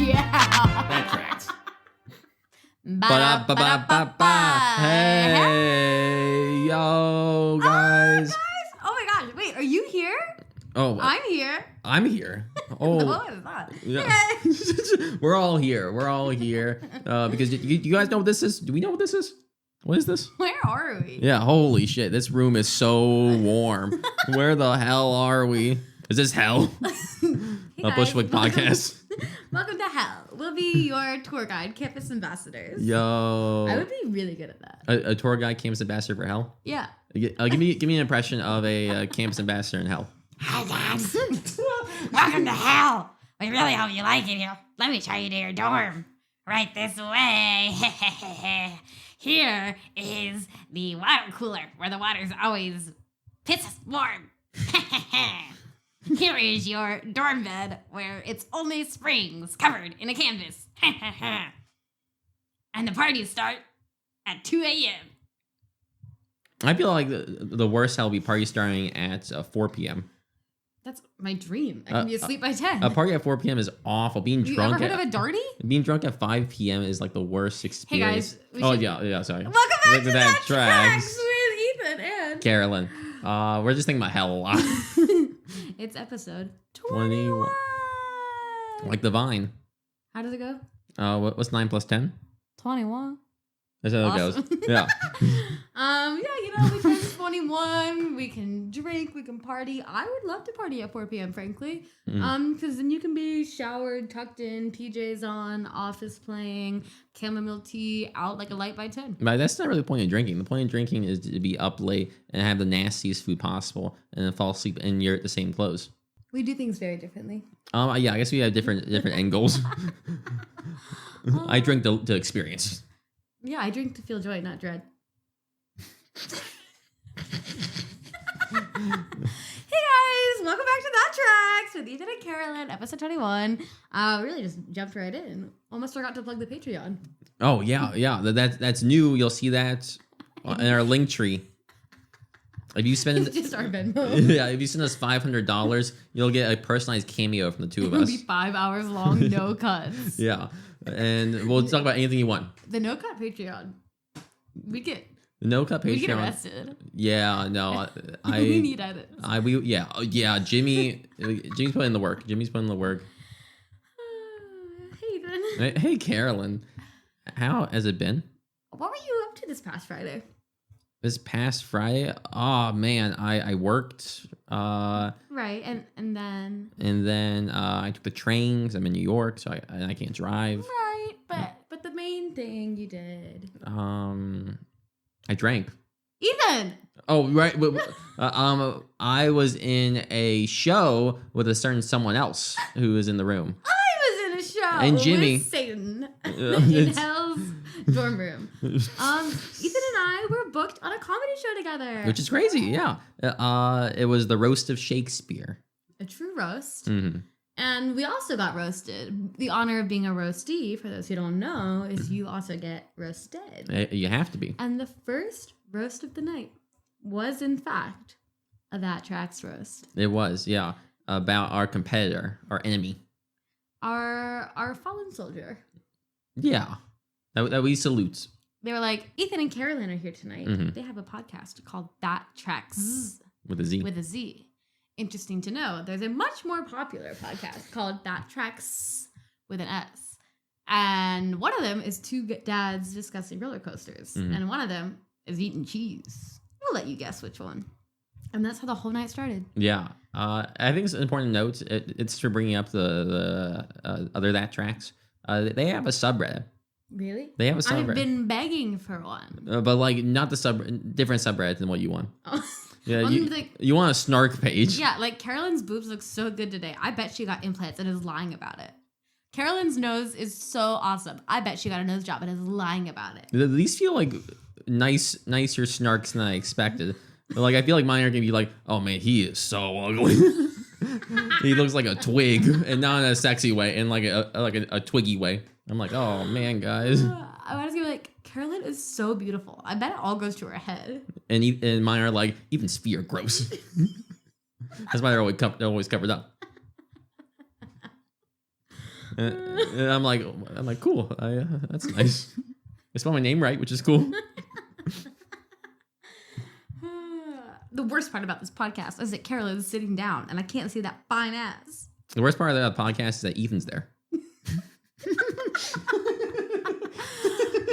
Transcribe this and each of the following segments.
Yeah. That tracks. Ba-da-ba-da-ba-ba. Hey, yo, guys. Oh my gosh. Wait, are you here? Oh, I'm here. I'm here. No, Oh, it's not. yeah. We're all here. We're all here. Because you guys know what this is? Do we know what this is? What is this? Where are we? Yeah, holy shit. This room is so warm. Where the hell are we? Is this hell? Hey A guys, Bushwick podcast. Welcome to hell. We'll be your tour guide, campus ambassadors. Yo. I would be really good at that. A tour guide campus ambassador for hell? Yeah. Give me an impression of a campus ambassador in hell. Hi guys, welcome to hell. We really hope you like it here. Let me show you to your dorm. Right this way. Here is the water cooler where the water's always piss warm. Here is your dorm bed where it's only springs covered in a canvas. And the parties start at 2 a.m. I feel like the worst hell will be party starting at 4 p.m. That's my dream. I can be asleep by 10. A party at 4 p.m. is awful. Being you drunk ever heard of a darty? Being drunk at 5 p.m. is like the worst experience. Hey guys. Oh yeah, sorry. Welcome back Look to at That Tracks. with Eythen and Carolyn. We're just thinking about hell a lot. It's episode 21. 21. Like the Vine. How does it go? What's 9 plus 10? 21. That's how Awesome. it goes. Yeah. We turn 21. We can drink. We can party. I would love to party at 4 p.m. frankly, because then you can be showered, tucked in, PJs on, Office playing, chamomile tea, out like a light by 10. But that's not really the point of drinking. The point of drinking is to be up late and have the nastiest food possible, and then fall asleep and you're at the same clothes. We do things very differently. Yeah, I guess we have different angles. I drink to experience. Yeah, I drink to feel joy, not dread. Hey guys, welcome back to That Tracks with Eythen and Carolyn, episode 21. Really just jumped right in. Almost forgot to plug the Patreon. Oh yeah. That's new. You'll see that in our link tree. If you spend It's just our Venmo. yeah, if you send us $500, you'll get a personalized cameo from the two of It'll us. be 5 hours long, no cuts. Yeah, and we'll talk about anything you want. The no cut Patreon. We get The no cut Patreon. we get arrested. Yeah, no, We need edits. Jimmy's putting in the work. Jimmy's putting in the work. Hey then. Hey, Carolyn, how has it been? What were you up to this past Friday? This past Friday? Oh man, I worked. Right, and then. And then I took the train 'cause I'm in New York, so I can't drive. Right, but the main thing you did. I drank. Eythen! Oh right, I was in a show with a certain someone else who was in the room. I was in a show And Jimmy. with Satan in Hell's dorm room. Eythen and I were booked on a comedy show together. Which is crazy, yeah. It was the roast of Shakespeare. A true roast. Mm-hmm. And we also got roasted. The honor of being a roastee, for those who don't know, is you also get roasted. You have to be. And the first roast of the night was, in fact, a That Tracks roast. It was, yeah. About our competitor, our enemy. Our fallen soldier. Yeah. That we salute. They were like, Eythen and Carolyn are here tonight. Mhm. They have a podcast called That TRACKZ With a Z. with a Z. Interesting to know, there's a much more popular podcast called That TRACKZ with an S. And one of them is two dads discussing roller coasters. Mhm. And one of them is eating cheese. We'll let you guess which one. And that's how the whole night started. Yeah. I think it's important to note, it's for bringing up the other That Tracks. They have a subreddit. Really? They have a subreddit. I've been begging for one. But like not different subreddit than what you want. Oh. Yeah, Well, you, like- you want a snark page. Yeah, like Carolyn's boobs look so good today. I bet she got implants and is lying about it. Carolyn's nose is so awesome. I bet she got a nose job and is lying about it. These feel like nicer snarks than I expected. But like I feel like mine are gonna be like, oh man, he is so ugly. He looks like a twig, and not in a sexy way, in like a twiggy way. I'm like, oh man, guys. I was gonna be like, Carolyn is so beautiful. I bet it all goes to her head. And mine are like, even sphere gross. That's why they're always covered up. And I'm like, cool. That's nice. I spelled my name right, which is cool. The worst part about this podcast is that Carolyn is sitting down and I can't see that fine ass. The worst part of the podcast is that Eythen's there.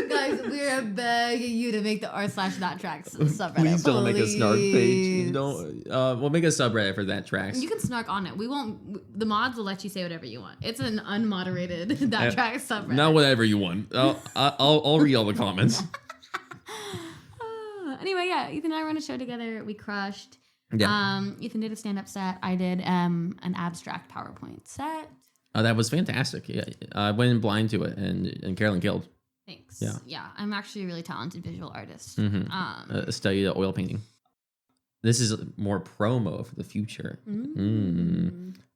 Guys, we're begging you to make the r/THAT_TRACKZ subreddit. Please don't make a snark page. Please. Don't. We'll make a subreddit for that tracks. You can snark on it. We won't. The mods will let you say whatever you want. It's an unmoderated that tracks subreddit. Not whatever you want. I'll read all the comments. Anyway, yeah, Eythen and I were on a show together. We crushed. Yeah. Eythen did a stand-up set. I did an abstract PowerPoint set. That was fantastic. Yeah, I went in blind to it, and Carolyn killed. Thanks. Yeah. I'm actually a really talented visual artist. Mm-hmm. Studied oil painting. This is more promo for the future.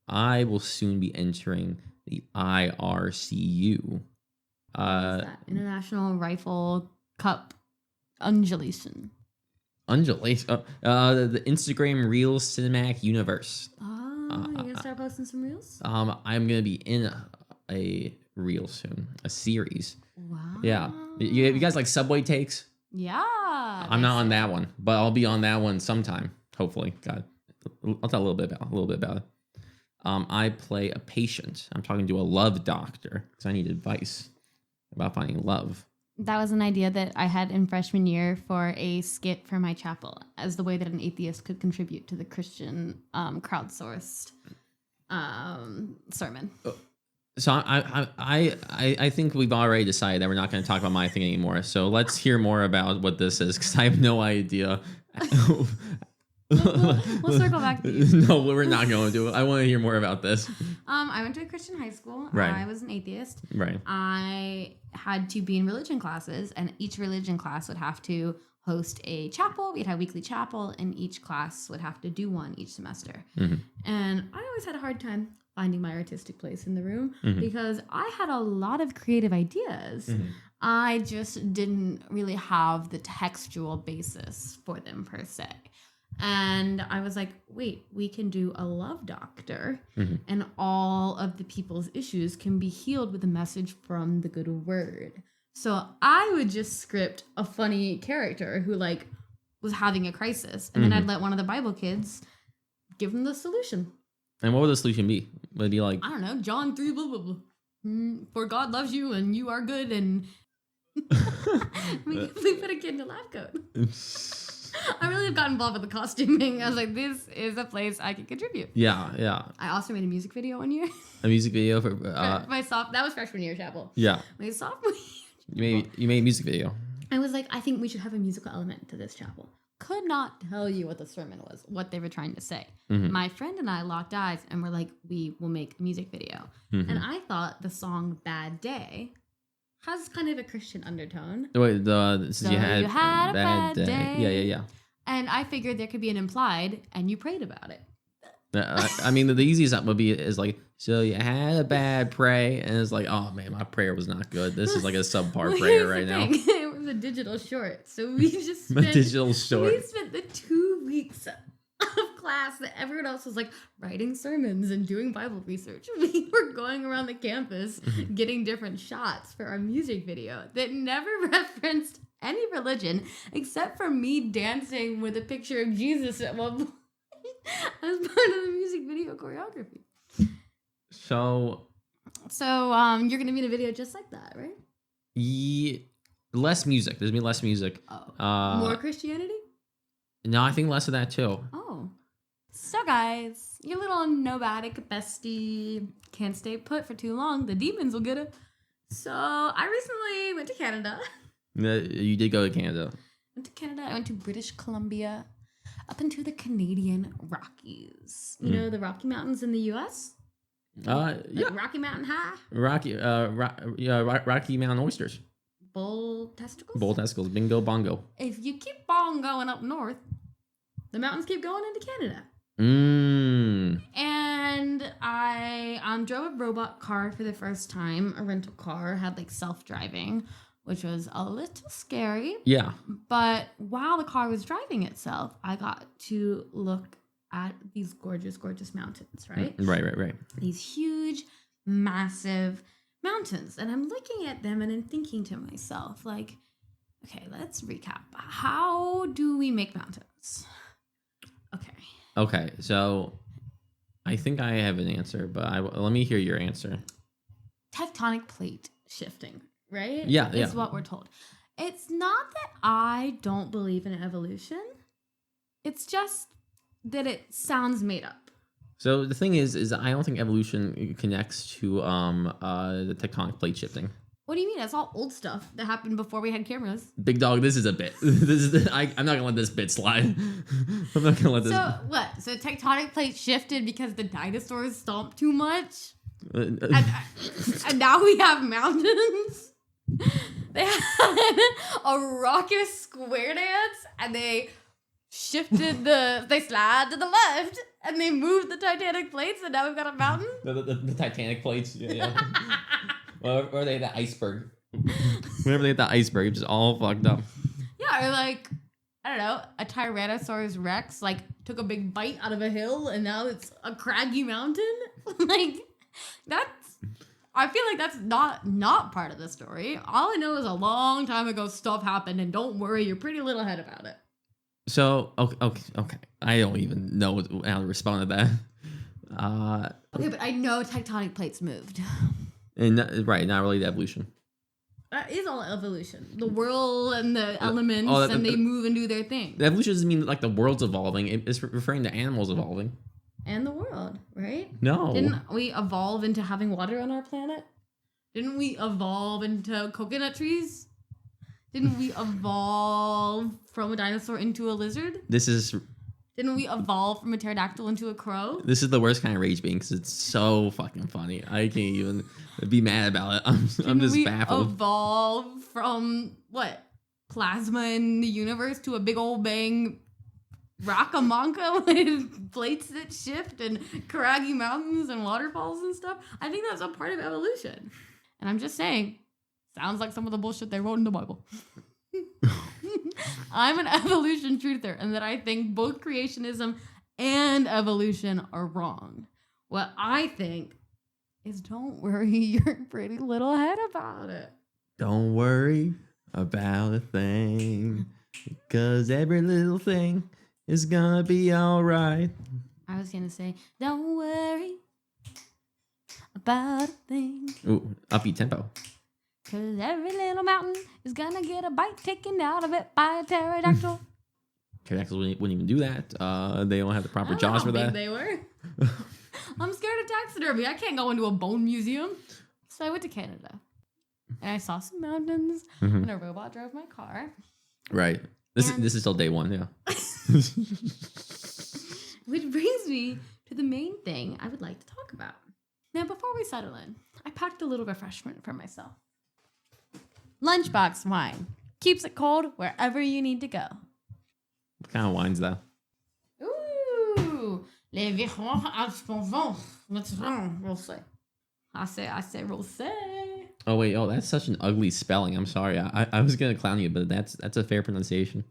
I will soon be entering the IRCU. International Rifle Cup Undulation. The Instagram Reels Cinematic Universe. Oh, you gonna start posting some reels? I'm gonna be in a reel soon, a series. Wow. Yeah, you guys like Subway takes? Yeah. I'm not on that one, but I'll be on that one sometime. Hopefully, God, I'll tell a little bit about it. I play a patient. I'm talking to a love doctor because I need advice about finding love. That was an idea that I had in freshman year for a skit for my chapel as the way that an atheist could contribute to the Christian crowdsourced sermon. So I think we've already decided that we're not going to talk about my thing anymore. So let's hear more about what this is because I have no idea. We'll circle back to you. No, we're not going to. I want to hear more about this. I went to a Christian high school. Right. I was an atheist. Right. I had to be in religion classes, and each religion class would have to host a chapel. We'd have weekly chapel, and each class would have to do one each semester. Mm-hmm. And I always had a hard time finding my artistic place in the room Mm-hmm. because I had a lot of creative ideas. Mm-hmm. I just didn't really have the textual basis for them per se. And I was like, wait, we can do a love doctor and all of the people's issues can be healed with a message from the good word. So I would just script a funny character who like was having a crisis. And then I'd let one of the Bible kids give them the solution. And what would the solution be? Would it be like, I don't know, John 3, blah, blah, blah. For God loves you and you are good. And we put a kid in a lab coat. I really have got involved with the costuming. I was like, this is a place I can contribute. Yeah. I also made a music video one year. A music video for that was freshman year chapel. Yeah. My sophomore year. You made a music video. I was like, I think we should have a musical element to this chapel. Could not tell you what the sermon was, what they were trying to say. My friend and I locked eyes and were like, we will make a music video. And I thought the song Bad Day has kind of a Christian undertone. Wait, you had a bad day. Yeah. And I figured there could be an implied, and you prayed about it. I mean, the easiest would be is like, so you had a bad pray, and it's like, oh man, my prayer was not good. This is like a subpar prayer right now. It was a digital short, so we just spent digital short. We spent the 2 weeks of class that everyone else was like writing sermons and doing Bible research. We were going around the campus getting different shots for our music video that never referenced any religion except for me dancing with a picture of Jesus at one point as part of the music video choreography. So you're gonna be in a video just like that, right? Yeah, less music. There's gonna be less music. More Christianity? No, I think less of that too. Oh. So guys, your little nomadic bestie can't stay put for too long. The demons will get her. So I recently went to Canada. You did go to Canada. I went to British Columbia, up into the Canadian Rockies. You know the Rocky Mountains in the U.S.? Yeah. Rocky Mountain High? Rocky Mountain oysters. Bull testicles? Bull testicles. Bingo bongo. If you keep on going up north, the mountains keep going into Canada. And I drove a robot car for the first time, a rental car, had like self-driving, which was a little scary. Yeah. But while the car was driving itself, I got to look at these gorgeous, gorgeous mountains, right? Right. These huge, massive mountains. And I'm looking at them and I'm thinking to myself, like, okay, let's recap. How do we make mountains? Okay, so I think I have an answer, but let me hear your answer. Tectonic plate shifting, right? Yeah. Is what we're told. It's not that I don't believe in evolution. It's just that it sounds made up. So the thing is I don't think evolution connects to the tectonic plate shifting. What do you mean? That's all old stuff that happened before we had cameras. Big dog, this is a bit. I'm not gonna let this bit slide. I'm not gonna let this. So what? So tectonic plates shifted because the dinosaurs stomped too much, and now we have mountains. They had a raucous square dance, and they shifted they slide to the left, and they moved the titanic plates, and now we've got a mountain. The Titanic plates, yeah. Or they had that iceberg. Whenever they had that iceberg, it's just all fucked up. Yeah, or like, I don't know, a Tyrannosaurus Rex like took a big bite out of a hill and now it's a craggy mountain. Like, I feel like that's not part of the story. All I know is a long time ago stuff happened, and don't worry your pretty little head about it. So, okay. I don't even know how to respond to that. Okay, but I know tectonic plates moved. And right, not really the evolution. That is all evolution. The world and the elements, and they move and do their thing. The evolution doesn't mean like the world's evolving. It's referring to animals evolving. And the world, right? No. Didn't we evolve into having water on our planet? Didn't we evolve into coconut trees? Didn't we evolve from a dinosaur into a lizard? Didn't we evolve from a pterodactyl into a crow? This is the worst kind of rage being because it's so fucking funny. I can't even be mad about it. I'm just baffled. Evolve from what? Plasma in the universe to a big old bang Rockamonka with plates that shift and craggy mountains and waterfalls and stuff. I think that's a part of evolution. And I'm just saying, sounds like some of the bullshit they wrote in the Bible. I'm an evolution truther, and that I think both creationism and evolution are wrong. What I think is, don't worry your pretty little head about it. Don't worry about a thing, because every little thing is gonna be alright. I was gonna say, don't worry about a thing. Ooh, upbeat tempo. Cause every little mountain is gonna get a bite taken out of it by a pterodactyl. Pterodactyls wouldn't even do that. They don't have the proper jaws for that. They were. I'm scared of taxidermy. I can't go into a bone museum. So I went to Canada. And I saw some mountains. And a robot drove my car. Right. This is still day one, yeah. Which brings me to the main thing I would like to talk about. Now, before we settle in, I packed a little refreshment for myself. Lunchbox wine. Keeps it cold wherever you need to go. What kind of wine's that? Ooh. Les Virons Alsponsons. What's wrong? Rosé. I say rosé. Oh, wait. Oh, that's such an ugly spelling. I'm sorry. I was going to clown you, but that's a fair pronunciation.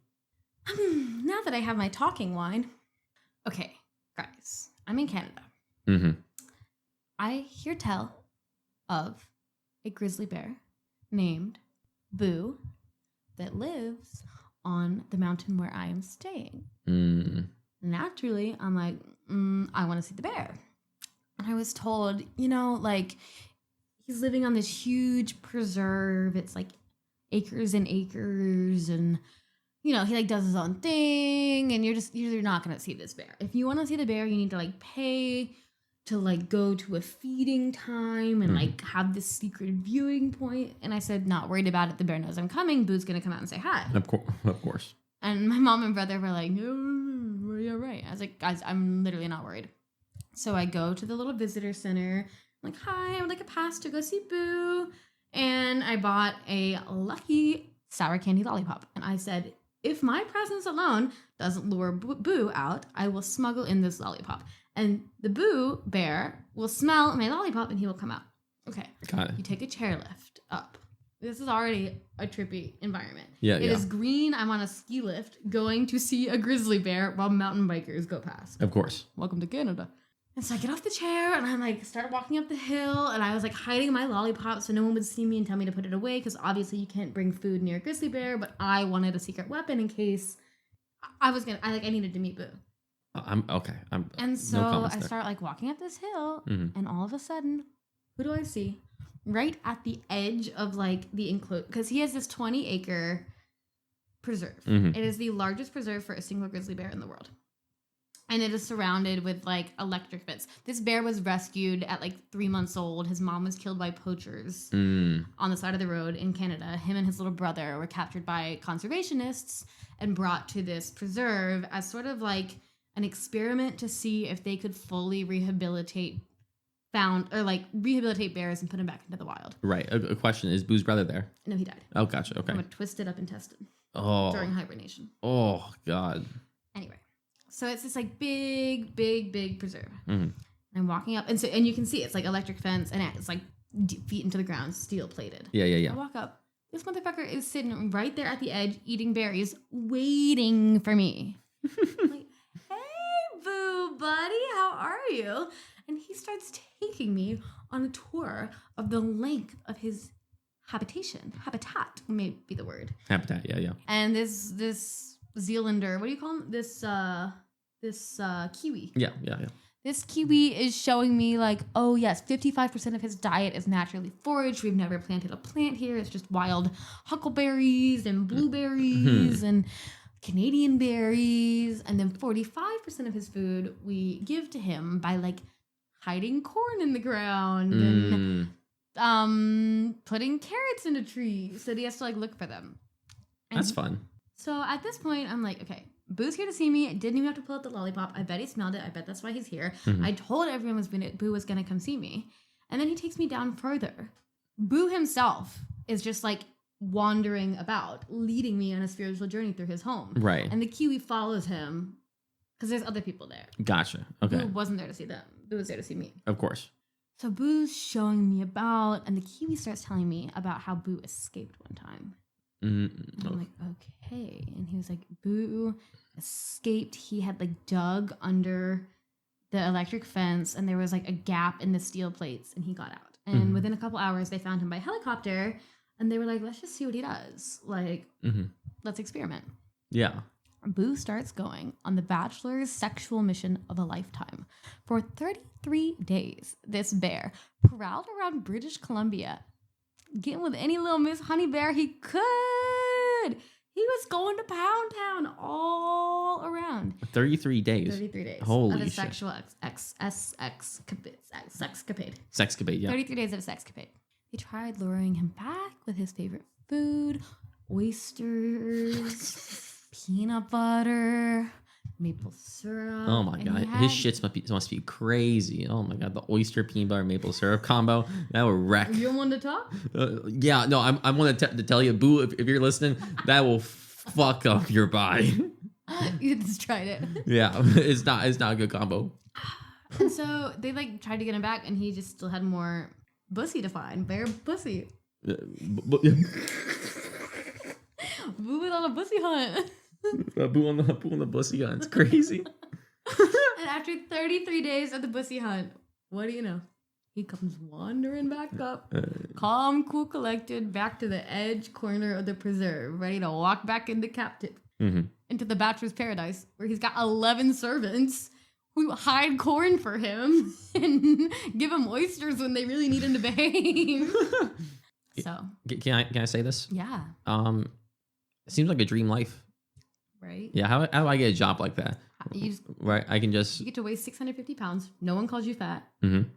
Now that I have my talking wine. Okay, guys. I'm in Canada. Mm-hmm. I hear tell of a grizzly bear named Boo that lives on the mountain where I am staying. Naturally, I'm like, I want to see the bear. And I was told, like, he's living on this huge preserve. It's like acres and acres, and he like does his own thing, and you're not gonna see this bear. If you want to see the bear, you need to like pay to like go to a feeding time and like have this secret viewing point. And I said, not worried about it. The bear knows I'm coming. Boo's gonna come out and say hi. Of course. And my mom and brother were like, no, you're right. I was like, guys, I'm literally not worried. So I go to the little visitor center. I'm like, hi, I would like a pass to go see Boo. And I bought a lucky sour candy lollipop. And I said, if my presence alone doesn't lure Boo out, I will smuggle in this lollipop. And the Boo bear will smell my lollipop and he will come out. Okay. Got it. You take a chairlift up. This is already a trippy environment. Yeah, It is green. I'm on a ski lift going to see a grizzly bear while mountain bikers go past. Of course. Welcome to Canada. And so I get off the chair and I like start walking up the hill, and I was like hiding my lollipop so no one would see me and tell me to put it away, because obviously you can't bring food near a grizzly bear, but I wanted a secret weapon in case I needed to meet Boo. I'm okay. And so no I start like walking up this hill, Mm-hmm. and all of a sudden, who do I see? Right at the edge of like the enclosure, because he has this 20-acre preserve. Mm-hmm. It is the largest preserve for a single grizzly bear in the world. And it is surrounded with like electric fence. This bear was rescued at like 3 months old. His mom was killed by poachers on the side of the road in Canada. Him and his little brother were captured by conservationists and brought to this preserve as sort of like an experiment to see if they could fully rehabilitate bears and put them back into the wild. Right. A question: is Boo's brother there? No, he died. Oh, gotcha. Okay. From a twisted up intestine Oh. during hibernation. Oh God. Anyway, so it's this like big preserve. Mm-hmm. I'm walking up, and you can see it's like electric fence, and it's like feet into the ground, steel plated. Yeah. I walk up. This motherfucker is sitting right there at the edge, eating berries, waiting for me. I'm like, hey, Boo, buddy, how are you? And he starts taking me on a tour of the length of his habitat may be the word. Habitat. Yeah. And this Zealander, what do you call him? This kiwi. Yeah. This kiwi is showing me like, oh yes, 55% of his diet is naturally foraged. We've never planted a plant here. It's just wild huckleberries and blueberries and Canadian berries. And then 45% of his food we give to him by like hiding corn in the ground and putting carrots in a tree so that he has to like look for them. And That's fun. so at this point, I'm like, okay, Boo's here to see me. I didn't even have to pull out the lollipop. I bet he smelled it. I bet that's why he's here. Mm-hmm. I told everyone Boo was going to come see me. And then he takes me down further. Boo himself is just like wandering about, leading me on a spiritual journey through his home. Right. And the kiwi follows him because there's other people there. Gotcha. Okay. Boo wasn't there to see them. Boo was there to see me. Of course. So Boo's showing me about, and the kiwi starts telling me about how Boo escaped one time. And I'm like, okay. And he was like, Boo escaped. He had like dug under the electric fence, and there was like a gap in the steel plates, and he got out. And within a couple hours, they found him by helicopter, and they were like, let's just see what he does. Like, let's experiment. Yeah. Boo starts going on the bachelor's sexual mission of a lifetime. For 33 days, this bear prowled around British Columbia, getting with any little Miss Honey Bear he could. He was going to Pound Town all around. 33 days. 33 days Holy of a shit. sexual sexcapade. Sexcapade, yeah. 33 days of a sexcapade. They tried luring him back with his favorite food, oysters, peanut butter, maple syrup. Oh my and God. he His had- shits must be crazy. Oh my God. The oyster, peanut butter, maple syrup combo. That would wreck. You don't want to talk? Yeah, no, I want to tell you, Boo, if you're listening, that will fuck up your body. You just tried it. Yeah, it's not a good combo. And so they like tried to get him back, and he just still had more pussy to find. Bear pussy. Boo went on a pussy hunt. Boo on the pussy hunt. It's crazy. And after 33 days of the pussy hunt, what do you know? He comes wandering back up, calm, cool, collected, back to the edge corner of the preserve, ready to walk back into into the bachelor's paradise, where he's got 11 servants who hide corn for him and give him oysters when they really need him to behave. So, Can I say this? yeah, It seems like a dream life. right? Yeah, how do I get a job like that? You Right, I can just. get to weigh 650 pounds. No one calls you fat. Mhm.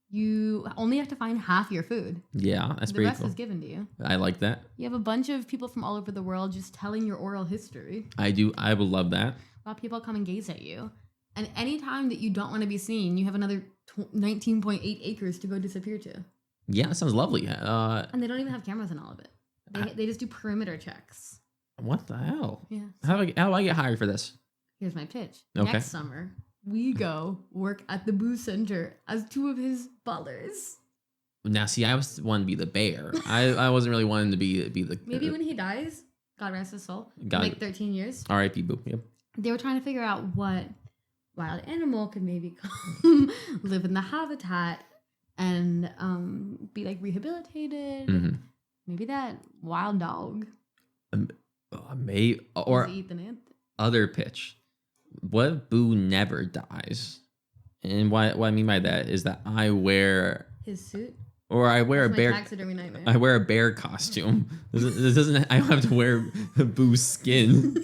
You only have to find half your food. Yeah, that's The pretty rest cool. is given to you. I like that. You have a bunch of people from all over the world just telling your oral history I do. I would love that. while people come and gaze at you. And anytime that you don't want to be seen, you have another 19.8 acres to go disappear to. Yeah, that sounds lovely. And they don't even have cameras in all of it. They just do perimeter checks. What the hell? Yeah. How do I get hired for this? Here's my pitch. Okay. Next summer, we go work at the Boo Center as two of his butlers. Now, see, I was wanting to be the bear. I wasn't really wanting to be the. Maybe when he dies, God rest his soul, God- like 13 years, R.I.P. Boo. Yep. they were trying to figure out what wild animal can maybe come live in the habitat and be like rehabilitated. Mm-hmm. Maybe that wild dog. May or Eythen. other pitch. What if Boo never dies? And what I mean by that is that I wear His suit. or I wear That's a my bear. taxidermy nightmare. I wear a bear costume. This doesn't. I don't have to wear Boo's skin.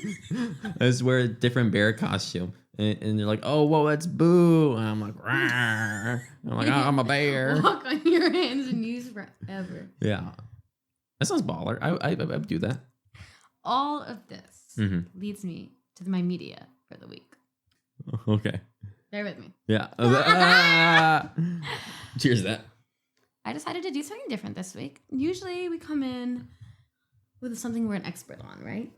I just wear a different bear costume, and they're like, "Oh, whoa, that's Boo!" And I'm like, "Rawr." I'm like, "Oh, I'm a bear." Walk on your hands and use forever. Yeah, that sounds baller. I would do that. All of this leads me to my media for the week. Okay. Bear with me. Yeah. Cheers to that. I decided to do something different this week. Usually we come in with something we're an expert on, right?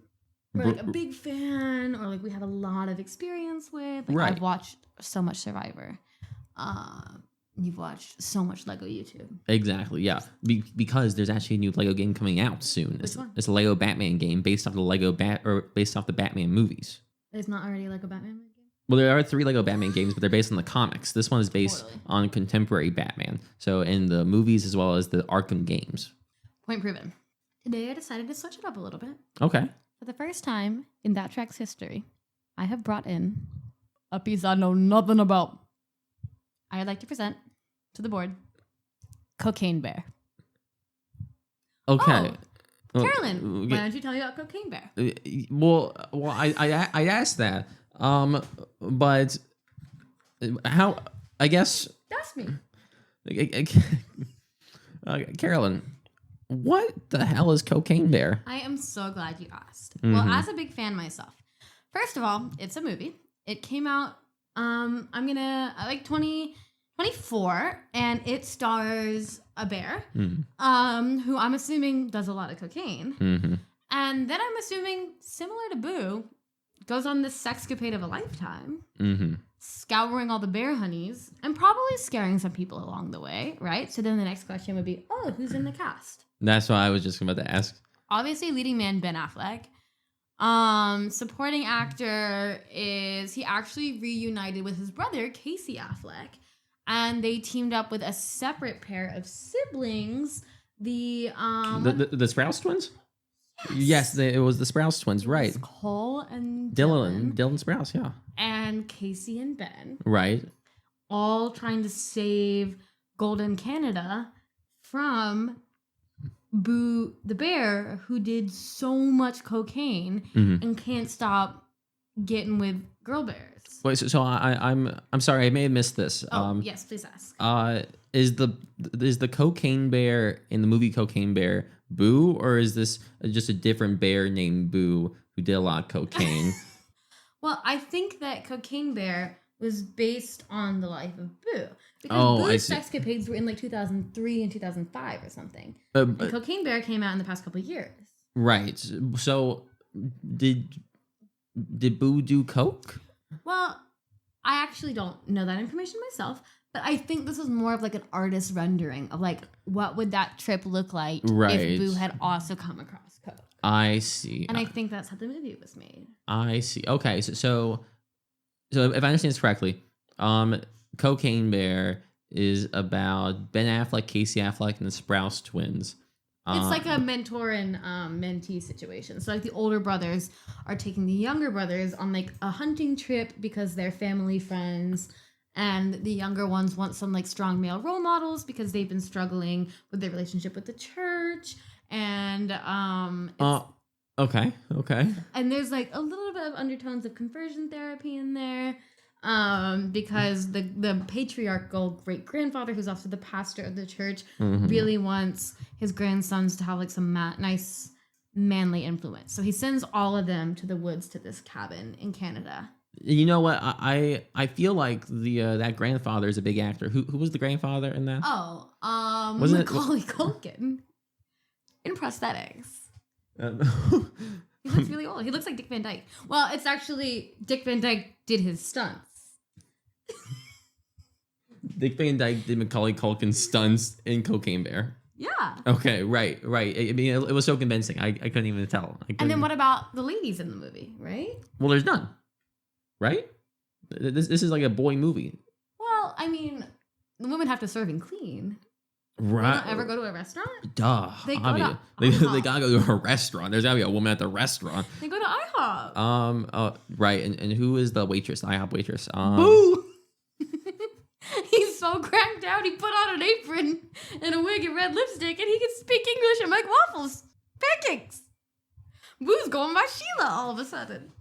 We're like a big fan, or like we have a lot of experience with. Like Right. I've watched so much Survivor. You've watched so much Lego YouTube. Exactly. Yeah. Because there's actually a new Lego game coming out soon. Which one? It's a Lego Batman game based off the based off the Batman movies. It's not already Lego Batman game? Well, there are 3 Lego Batman games, but they're based on the comics. This one is based Totally. on contemporary Batman. So in the movies as well as the Arkham games. Point proven. Today I decided to switch it up a little bit. Okay. For the first time in That Track's history, I have brought in a piece I know nothing about. I'd like to present to the board Cocaine Bear. Okay. Carolyn, why don't you tell me about Cocaine Bear? Well, I asked that. But how? I guess. That's me. Carolyn, what the hell is Cocaine Bear? I am so glad you asked. Well, as a big fan myself, first of all, it's a movie. It came out, like 2024, and it stars a bear, who I'm assuming does a lot of cocaine. Mm-hmm. And then I'm assuming, similar to Boo, goes on this sexcapade of a lifetime, scouring all the bear honeys, and probably scaring some people along the way, right? So then the next question would be, oh, who's in the cast? That's what I was just about to ask. Obviously, leading man, Ben Affleck. Supporting actor is, he actually reunited with his brother, Casey Affleck, and they teamed up with a separate pair of siblings, the Sprouse twins? Yes, it was the Sprouse twins, right? Cole and Dylan Sprouse, yeah. And Casey and Ben. Right. All trying to save Golden Canada from Boo the bear, who did so much cocaine and can't stop getting with girl bears. Wait, so I'm sorry, I may have missed this. Oh, yes, please ask. Is the Cocaine Bear in the movie Cocaine Bear Boo, or is this just a different bear named Boo who did a lot of cocaine? Well, I think that Cocaine Bear was based on the life of Boo. Because Boo's sexcapades were in like 2003 and 2005 or something. And Cocaine Bear came out in the past couple of years. Right. So did Boo do coke? Well, I actually don't know that information myself, but I think this was more of like an artist rendering of like what would that trip look like if Boo had also come across coke. I see. And I think that's how the movie was made. I see. Okay, so if I understand this correctly, Cocaine Bear is about Ben Affleck, Casey Affleck, and the Sprouse twins. It's like a mentor and mentee situation. So like the older brothers are taking the younger brothers on like a hunting trip because they're family friends. And the younger ones want some like strong male role models because they've been struggling with their relationship with the church. And okay. And there's like a little bit of undertones of conversion therapy in there. Because the patriarchal great grandfather, who's also the pastor of the church, really wants his grandsons to have like some nice manly influence. So he sends all of them to the woods to this cabin in Canada. You know what? I feel like that grandfather is a big actor. Who was the grandfather in that? Oh, Wasn't Macaulay Culkin in prosthetics. He looks really old. He looks like Dick Van Dyke. Well, it's actually Dick Van Dyke did his stunts. Dick Van Dyke did Macaulay Culkin stunts in Cocaine Bear. Yeah. Okay, right. I mean, it was so convincing. I couldn't even tell. And then what about the ladies in the movie, right? Well, there's none. Right? This is like a boy movie. Well, I mean, the women have to serve and clean. Right. They don't ever go to a restaurant. Duh. They go obvious. to They IHOP. gotta go to a restaurant. There's gotta be a woman at the restaurant. They go to IHOP. Right. And who is the waitress? The IHOP waitress. Boo! He's so cracked out. He put on an apron and a wig and red lipstick, and he can speak English and make waffles, pancakes. Boo's going by Sheila all of a sudden.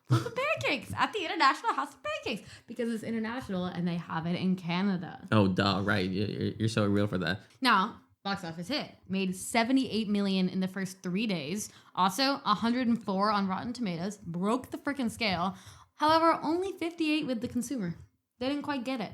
With the pancakes at the International House of Pancakes because it's international and they have it in Canada. Oh, duh. Right. You're so real for that. Now, box office hit. Made $78 million in the first 3 days. Also, 104 on Rotten Tomatoes. Broke the freaking scale. However, only 58 with the consumer. They didn't quite get it.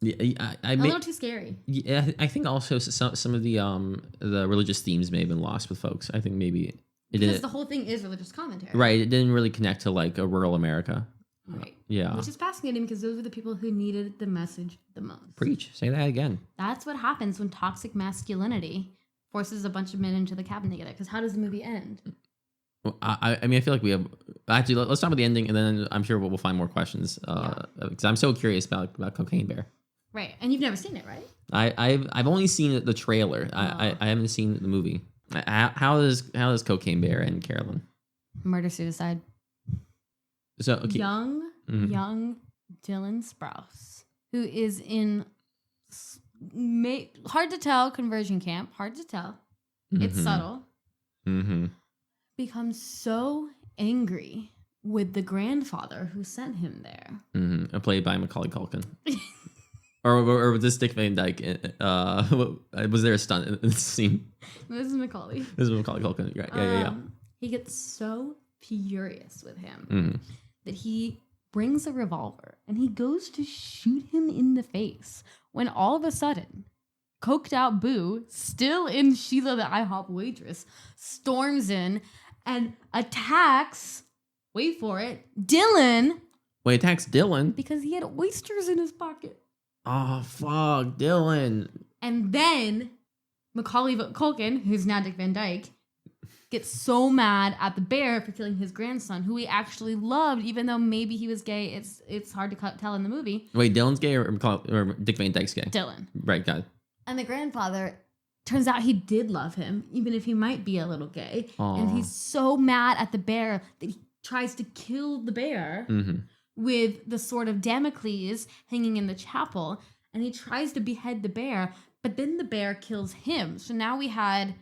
Yeah, A little too scary. Yeah, I think also some of the religious themes may have been lost with folks. I think maybe it Because didn't. the whole thing is religious commentary. Right. It didn't really connect to like a rural America. Right. Yeah. Which is fascinating because those are the people who needed the message the most. Preach. Say that again. That's what happens when toxic masculinity forces a bunch of men into the cabin together. Because how does the movie end? Well, I mean, I feel like we have actually. Let's start with the ending, and then I'm sure we'll find more questions. Because I'm so curious about Cocaine Bear. Right. And you've never seen it, right? I've only seen the trailer. I haven't seen the movie. How does Cocaine Bear and Carolyn? Murder suicide. So okay. Young Dylan Sprouse, who is in hard to tell conversion camp. Hard to tell. It's subtle. Mm-hmm. Becomes so angry with the grandfather who sent him there. Mm-hmm. Played by Macaulay Culkin. Or was this Dick Van Dyke? Was there a stunt in this scene? This is Macaulay. This is Macaulay Culkin. Right. Yeah. He gets so furious with him Mm-hmm. that he brings a revolver and he goes to shoot him in the face when all of a sudden, coked out Boo, still in Sheila the IHOP waitress, storms in and attacks, wait for it, Dylan. Wait, attacks Dylan? Because he had oysters in his pocket. Oh, fuck, Dylan. And then Macaulay Culkin, who's now Dick Van Dyke, gets so mad at the bear for killing his grandson, who he actually loved, even though maybe he was gay. It's hard to tell in the movie. Wait, Dylan's gay or Dick Van Dyke's gay? Dylan. Right, got it. And the grandfather, turns out he did love him, even if he might be a little gay. Aww. And he's so mad at the bear that he tries to kill the bear with the sword of Damocles hanging in the chapel. And he tries to behead the bear, but then the bear kills him. So now we had...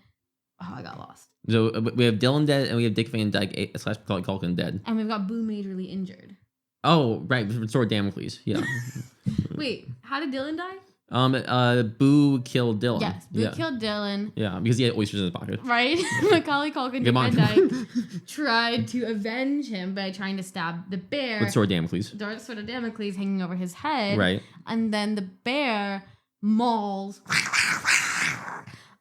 Oh, I got lost. So we have Dylan dead and we have Dick Van Dyke / Macaulay Culkin dead. And we've got Boo majorly injured. Oh, right. Sword of Damocles. Yeah. Wait, how did Dylan die? Boo killed Dylan. Yes, Boo killed Dylan. Yeah, because he had oysters in his pocket. Right? Macaulay Culkin Come on. Van Dyke tried to avenge him by trying to stab the bear. With Sword of Damocles. Sword of Damocles hanging over his head. Right. And then the bear mauls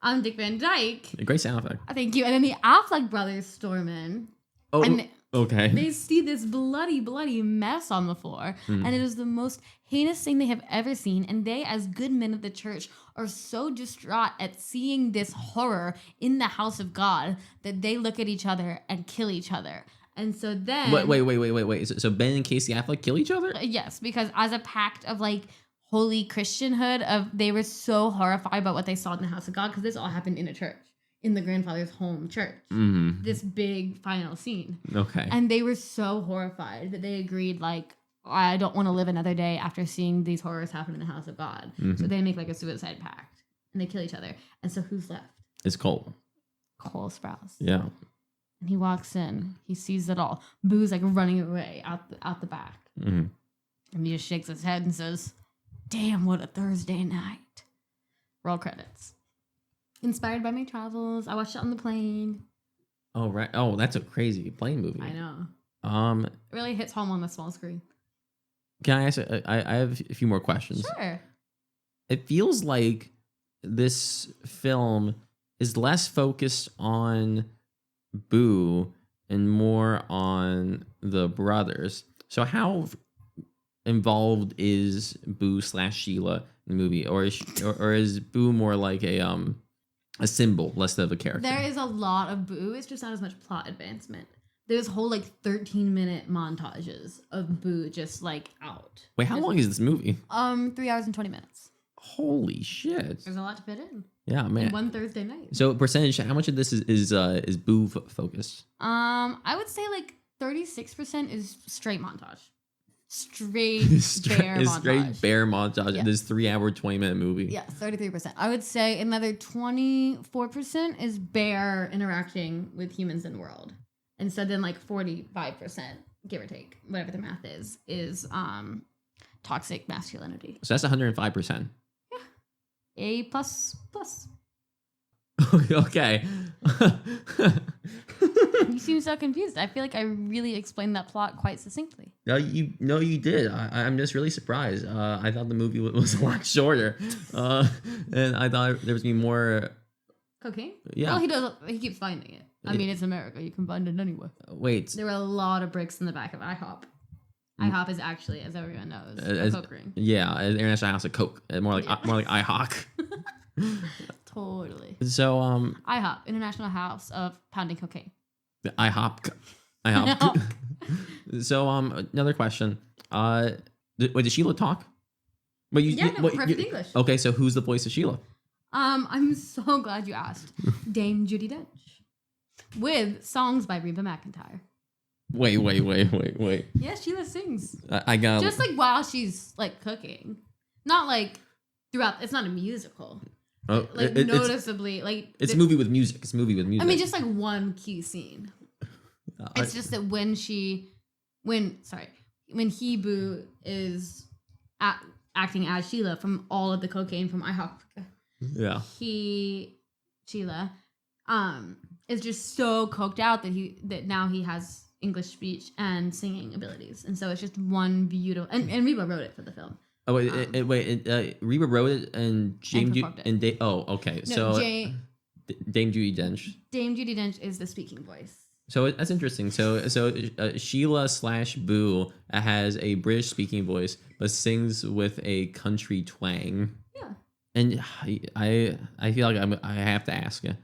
on Dick Van Dyke. A great sound effect. Thank you. And then the Affleck brothers storm in. Oh, and okay. they see this bloody mess on the floor. And it is the most heinous thing they have ever seen. And they, as good men of the church, are so distraught at seeing this horror in the house of God that they look at each other and kill each other. And so then... Wait. So Ben and Casey Affleck kill each other? Yes, because as a pact of like holy Christianhood, they were so horrified about what they saw in the house of God, because this all happened in a church, in the grandfather's home church. Mm-hmm. This big final scene. Okay. And they were so horrified that they agreed, like, I don't want to live another day after seeing these horrors happen in the house of God. So they make like a suicide pact and they kill each other. And so who's left? It's Cole. Cole Sprouse. Yeah. And he walks in. He sees it all. Boo's like running away out the back. Mm-hmm. And he just shakes his head and says, "Damn, what a Thursday night." Roll credits. Inspired by my travels. I watched it on the plane. Oh, right. Oh, that's a crazy plane movie. I know. It It really hits home on the small screen. Can I ask? I have a few more questions. Sure. It feels like this film is less focused on Boo and more on the brothers. So how involved is Boo / Sheila in the movie, or is Boo more like a symbol, less of a character? There is a lot of Boo. It's just not as much plot advancement. there's whole like 13-minute montages of Boo just like out. Wait, how long is this movie? 3 hours and 20 minutes. Holy shit! There's a lot to fit in. Yeah, man. In one Thursday night. So percentage, how much of this is Boo focused? I would say like 36% is straight montage. Straight bear montage. Straight bear montage Yeah. in this 3 hour, 20-minute movie. Yeah, 33%. I would say another 24% is bear interacting with humans in the world. And so then like 45%, give or take, whatever the math is toxic masculinity. So that's 105%. A plus plus. Okay. You seem so confused. I feel like I really explained that plot quite succinctly. No, you did. I'm just really surprised. I thought the movie was a lot shorter, and I thought there was gonna be more. Cocaine? Yeah. Well, he does. He keeps finding it. I mean, it's America. You can find it anywhere. Wait. There were a lot of bricks in the back of IHOP. IHOP is actually, as everyone knows, a coke ring. Yeah, an International House of Coke. More like IHOC. Totally. So IHOP, International House of Pounding Cocaine. IHOP. So another question. Did Sheila talk? Perfect English. Okay, so who's the voice of Sheila? I'm so glad you asked. Dame Judi Dench. With songs by Reba McEntire. Wait. Yes, Sheila sings. I got just like while she's like cooking. Not like throughout. It's not a musical. Like noticeably, like it's a movie with music. It's a movie with music. I mean, just like one key scene. It's just that when Boo is acting as Sheila from all of the cocaine from IHOP. Yeah. Sheila, is just so coked out that now he has English speech and singing abilities, and so it's just one beautiful. And Reba wrote it for the film. Oh wait, Reba wrote it and Dame Judi Dench. Dame Judi Dench is the speaking voice. So that's interesting. So Sheila / Boo has a British speaking voice, but sings with a country twang. Yeah. And I feel like I have to ask you.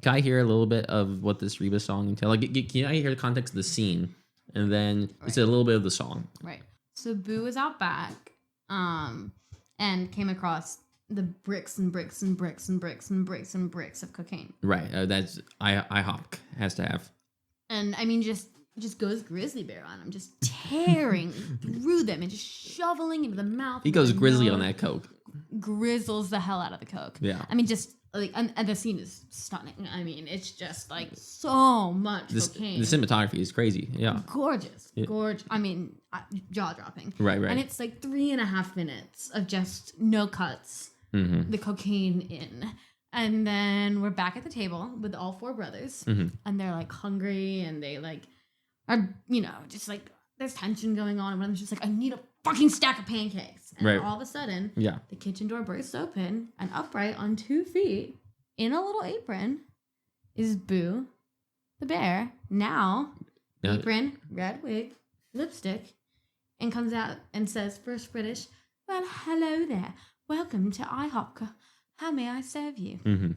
Can I hear a little bit of what this Reba song entails? Like, can I hear the context of the scene, and then it's a little bit of the song? Right. So Boo is out back, and came across the bricks and bricks and bricks and bricks and bricks and bricks of cocaine. Right. That's IHOP has to have. And I mean, just goes grizzly bear on them, just tearing through them and just shoveling into the mouth. He goes grizzly on that coke. Grizzles the hell out of the coke. Yeah. I mean, just like, and the scene is stunning. I mean, it's just like so much cocaine. The cinematography is crazy. Yeah. Gorgeous. Gorgeous. I mean, jaw dropping. Right. And it's like 3.5 minutes of just no cuts. Mm-hmm. The cocaine in. And then we're back at the table with all 4 brothers. Mm-hmm. And they're like hungry and they like are, just like there's tension going on. And one of them's just like, I need a fucking stack of pancakes. And all of a sudden, the kitchen door bursts open and upright on 2 feet in a little apron is Boo the bear. Now, apron, red wig, lipstick, and comes out and says, first British, well, hello there. Welcome to IHOP. How may I serve you? Mm-hmm.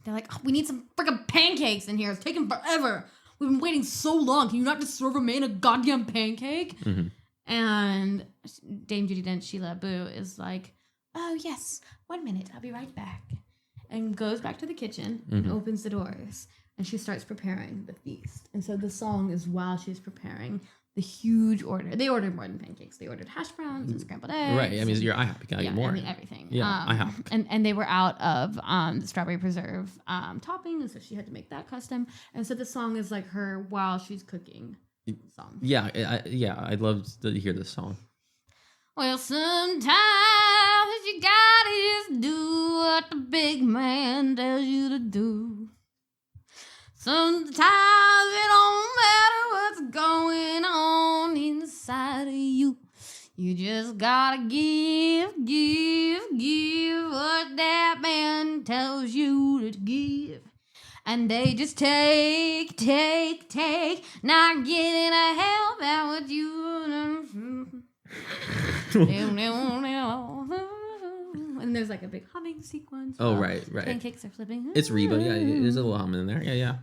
They're like, we need some freaking pancakes in here. It's taking forever. We've been waiting so long. Can you not just serve a man a goddamn pancake? Mm-hmm. And Dame Judi Dench, Sheila Boo, is like, oh, yes, 1 minute. I'll be right back. And goes back to the kitchen and opens the doors. And she starts preparing the feast. And so the song is while she's preparing the huge order. They ordered more than pancakes. They ordered hash browns and scrambled eggs. Right. I mean, you're IHOP. You gotta get more. I mean, everything. Yeah, IHOP. And they were out of the strawberry preserve topping, and so she had to make that custom. And so the song is like her while she's cooking song. Yeah. I'd love to hear this song. Well, sometimes you gotta just do what the big man tells you to do. Sometimes it don't matter what's going on inside of you. You just gotta give what that man tells you to give. And they just take, not getting a help out what you. And there's like a big humming sequence. Oh, right. Pancakes are flipping. It's Reba. Yeah, there's a little hum in there. Yeah.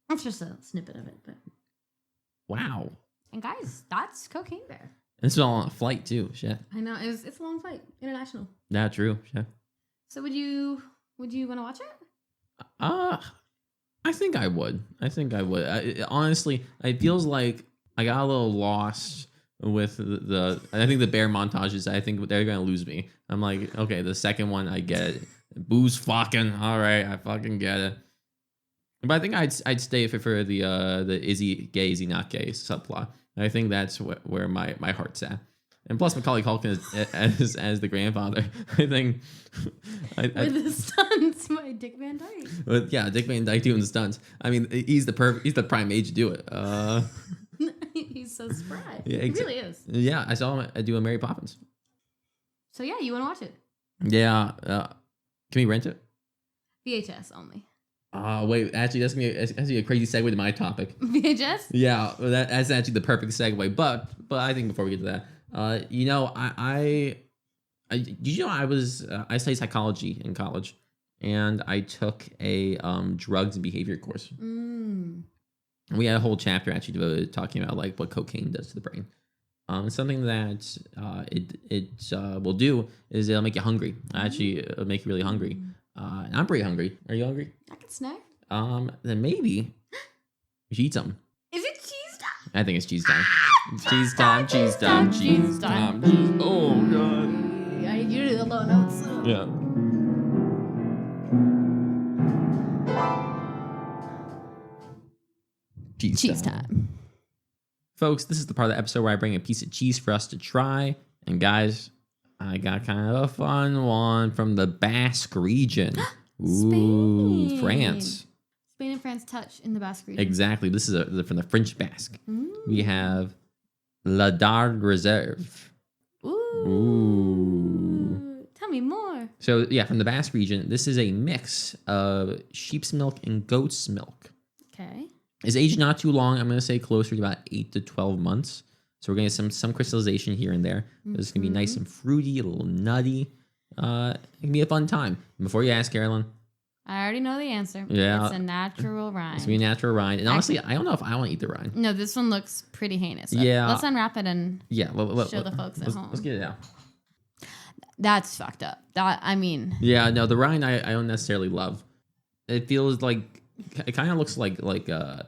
That's just a snippet of it, but Wow. And guys, that's cocaine bear. This is all on a flight too. Shit. I know it's a long flight, international. Yeah, true. Shit. So would you want to watch it? I think I would. Honestly, it feels like I got a little lost with the I think the bear montages. I think they're gonna lose me. I'm like, okay, the second one I get it. Boo's fucking all right. I fucking get it. But I think I'd stay for the is he gay, is he not gay subplot. I think that's where my heart's at. And plus Macaulay Culkin as the grandfather. I think. With the stunts by Dick Van Dyke. But yeah, Dick Van Dyke doing the stunts. I mean, he's the prime age to do it. He's so spry. Yeah, he really is. Yeah, I saw him do a Mary Poppins. So yeah, you want to watch it? Yeah. Can we rent it? VHS only. Wait, actually, that's gonna be a crazy segue to my topic. VHS? Yeah, that's actually the perfect segue. But I think before we get to that, you know, did you know I studied psychology in college, and I took a drugs and behavior course. We had a whole chapter actually devoted to talking about like what cocaine does to the brain. Something that it will do is it'll make you hungry. Actually, it'll make you really hungry. And I'm pretty hungry. Are you hungry? I could snack. Then maybe you should eat something. Is it cheese time? I think it's cheese time. Cheese time, cheese time, cheese time. Oh god. I need you to do the low notes. Yeah. Cheese time. Folks, this is the part of the episode where I bring a piece of cheese for us to try. And guys, I got kind of a fun one from the Basque region. Ooh, Spain. France. Spain and France touch in the Basque region. Exactly. This is from the French Basque. We have La Darde Reserve. Ooh. Tell me more. So yeah, from the Basque region, this is a mix of sheep's milk and goat's milk. Okay. It's aged not too long. I'm going to say closer to about 8 to 12 months. So we're going to get some crystallization here and there. This is going to be nice and fruity, a little nutty. It can be a fun time. Before you ask, Carolyn. I already know the answer. Yeah. It's a natural rind. It's going to be a natural rind. And honestly, I don't know if I want to eat the rind. No, this one looks pretty heinous. Yeah. Let's unwrap it and show the folks at home. Let's get it out. That's fucked up. I mean. Yeah, no, the rind I don't necessarily love. It feels like, it kind of looks like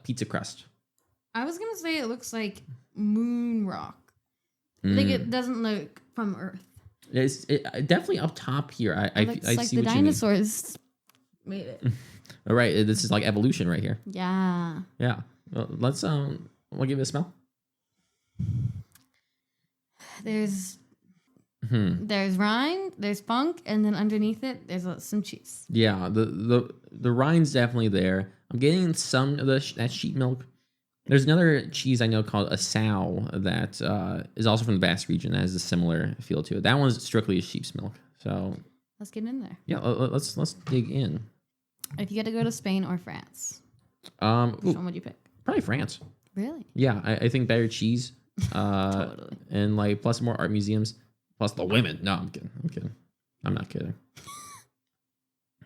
pizza crust. I was going to say it looks like moon rock. Like it doesn't look from Earth. It's definitely up top here. I like see the what dinosaurs made it. All right, this is like evolution right here. Yeah. Yeah. Well, let's we'll give it a smell. There's rind, there's funk, and then underneath it there's some cheese. Yeah, the rind's definitely there. I'm getting some of that sheep milk. There's another cheese I know called a sow that is also from the Basque region that has a similar feel to it. That one's strictly sheep's milk. So let's get in there. Yeah, let's dig in. If you had to go to Spain or France, which one would you pick? Probably France. Really? Yeah, I think better cheese. Totally. And like plus more art museums, plus the women. No, I'm kidding. I'm not kidding.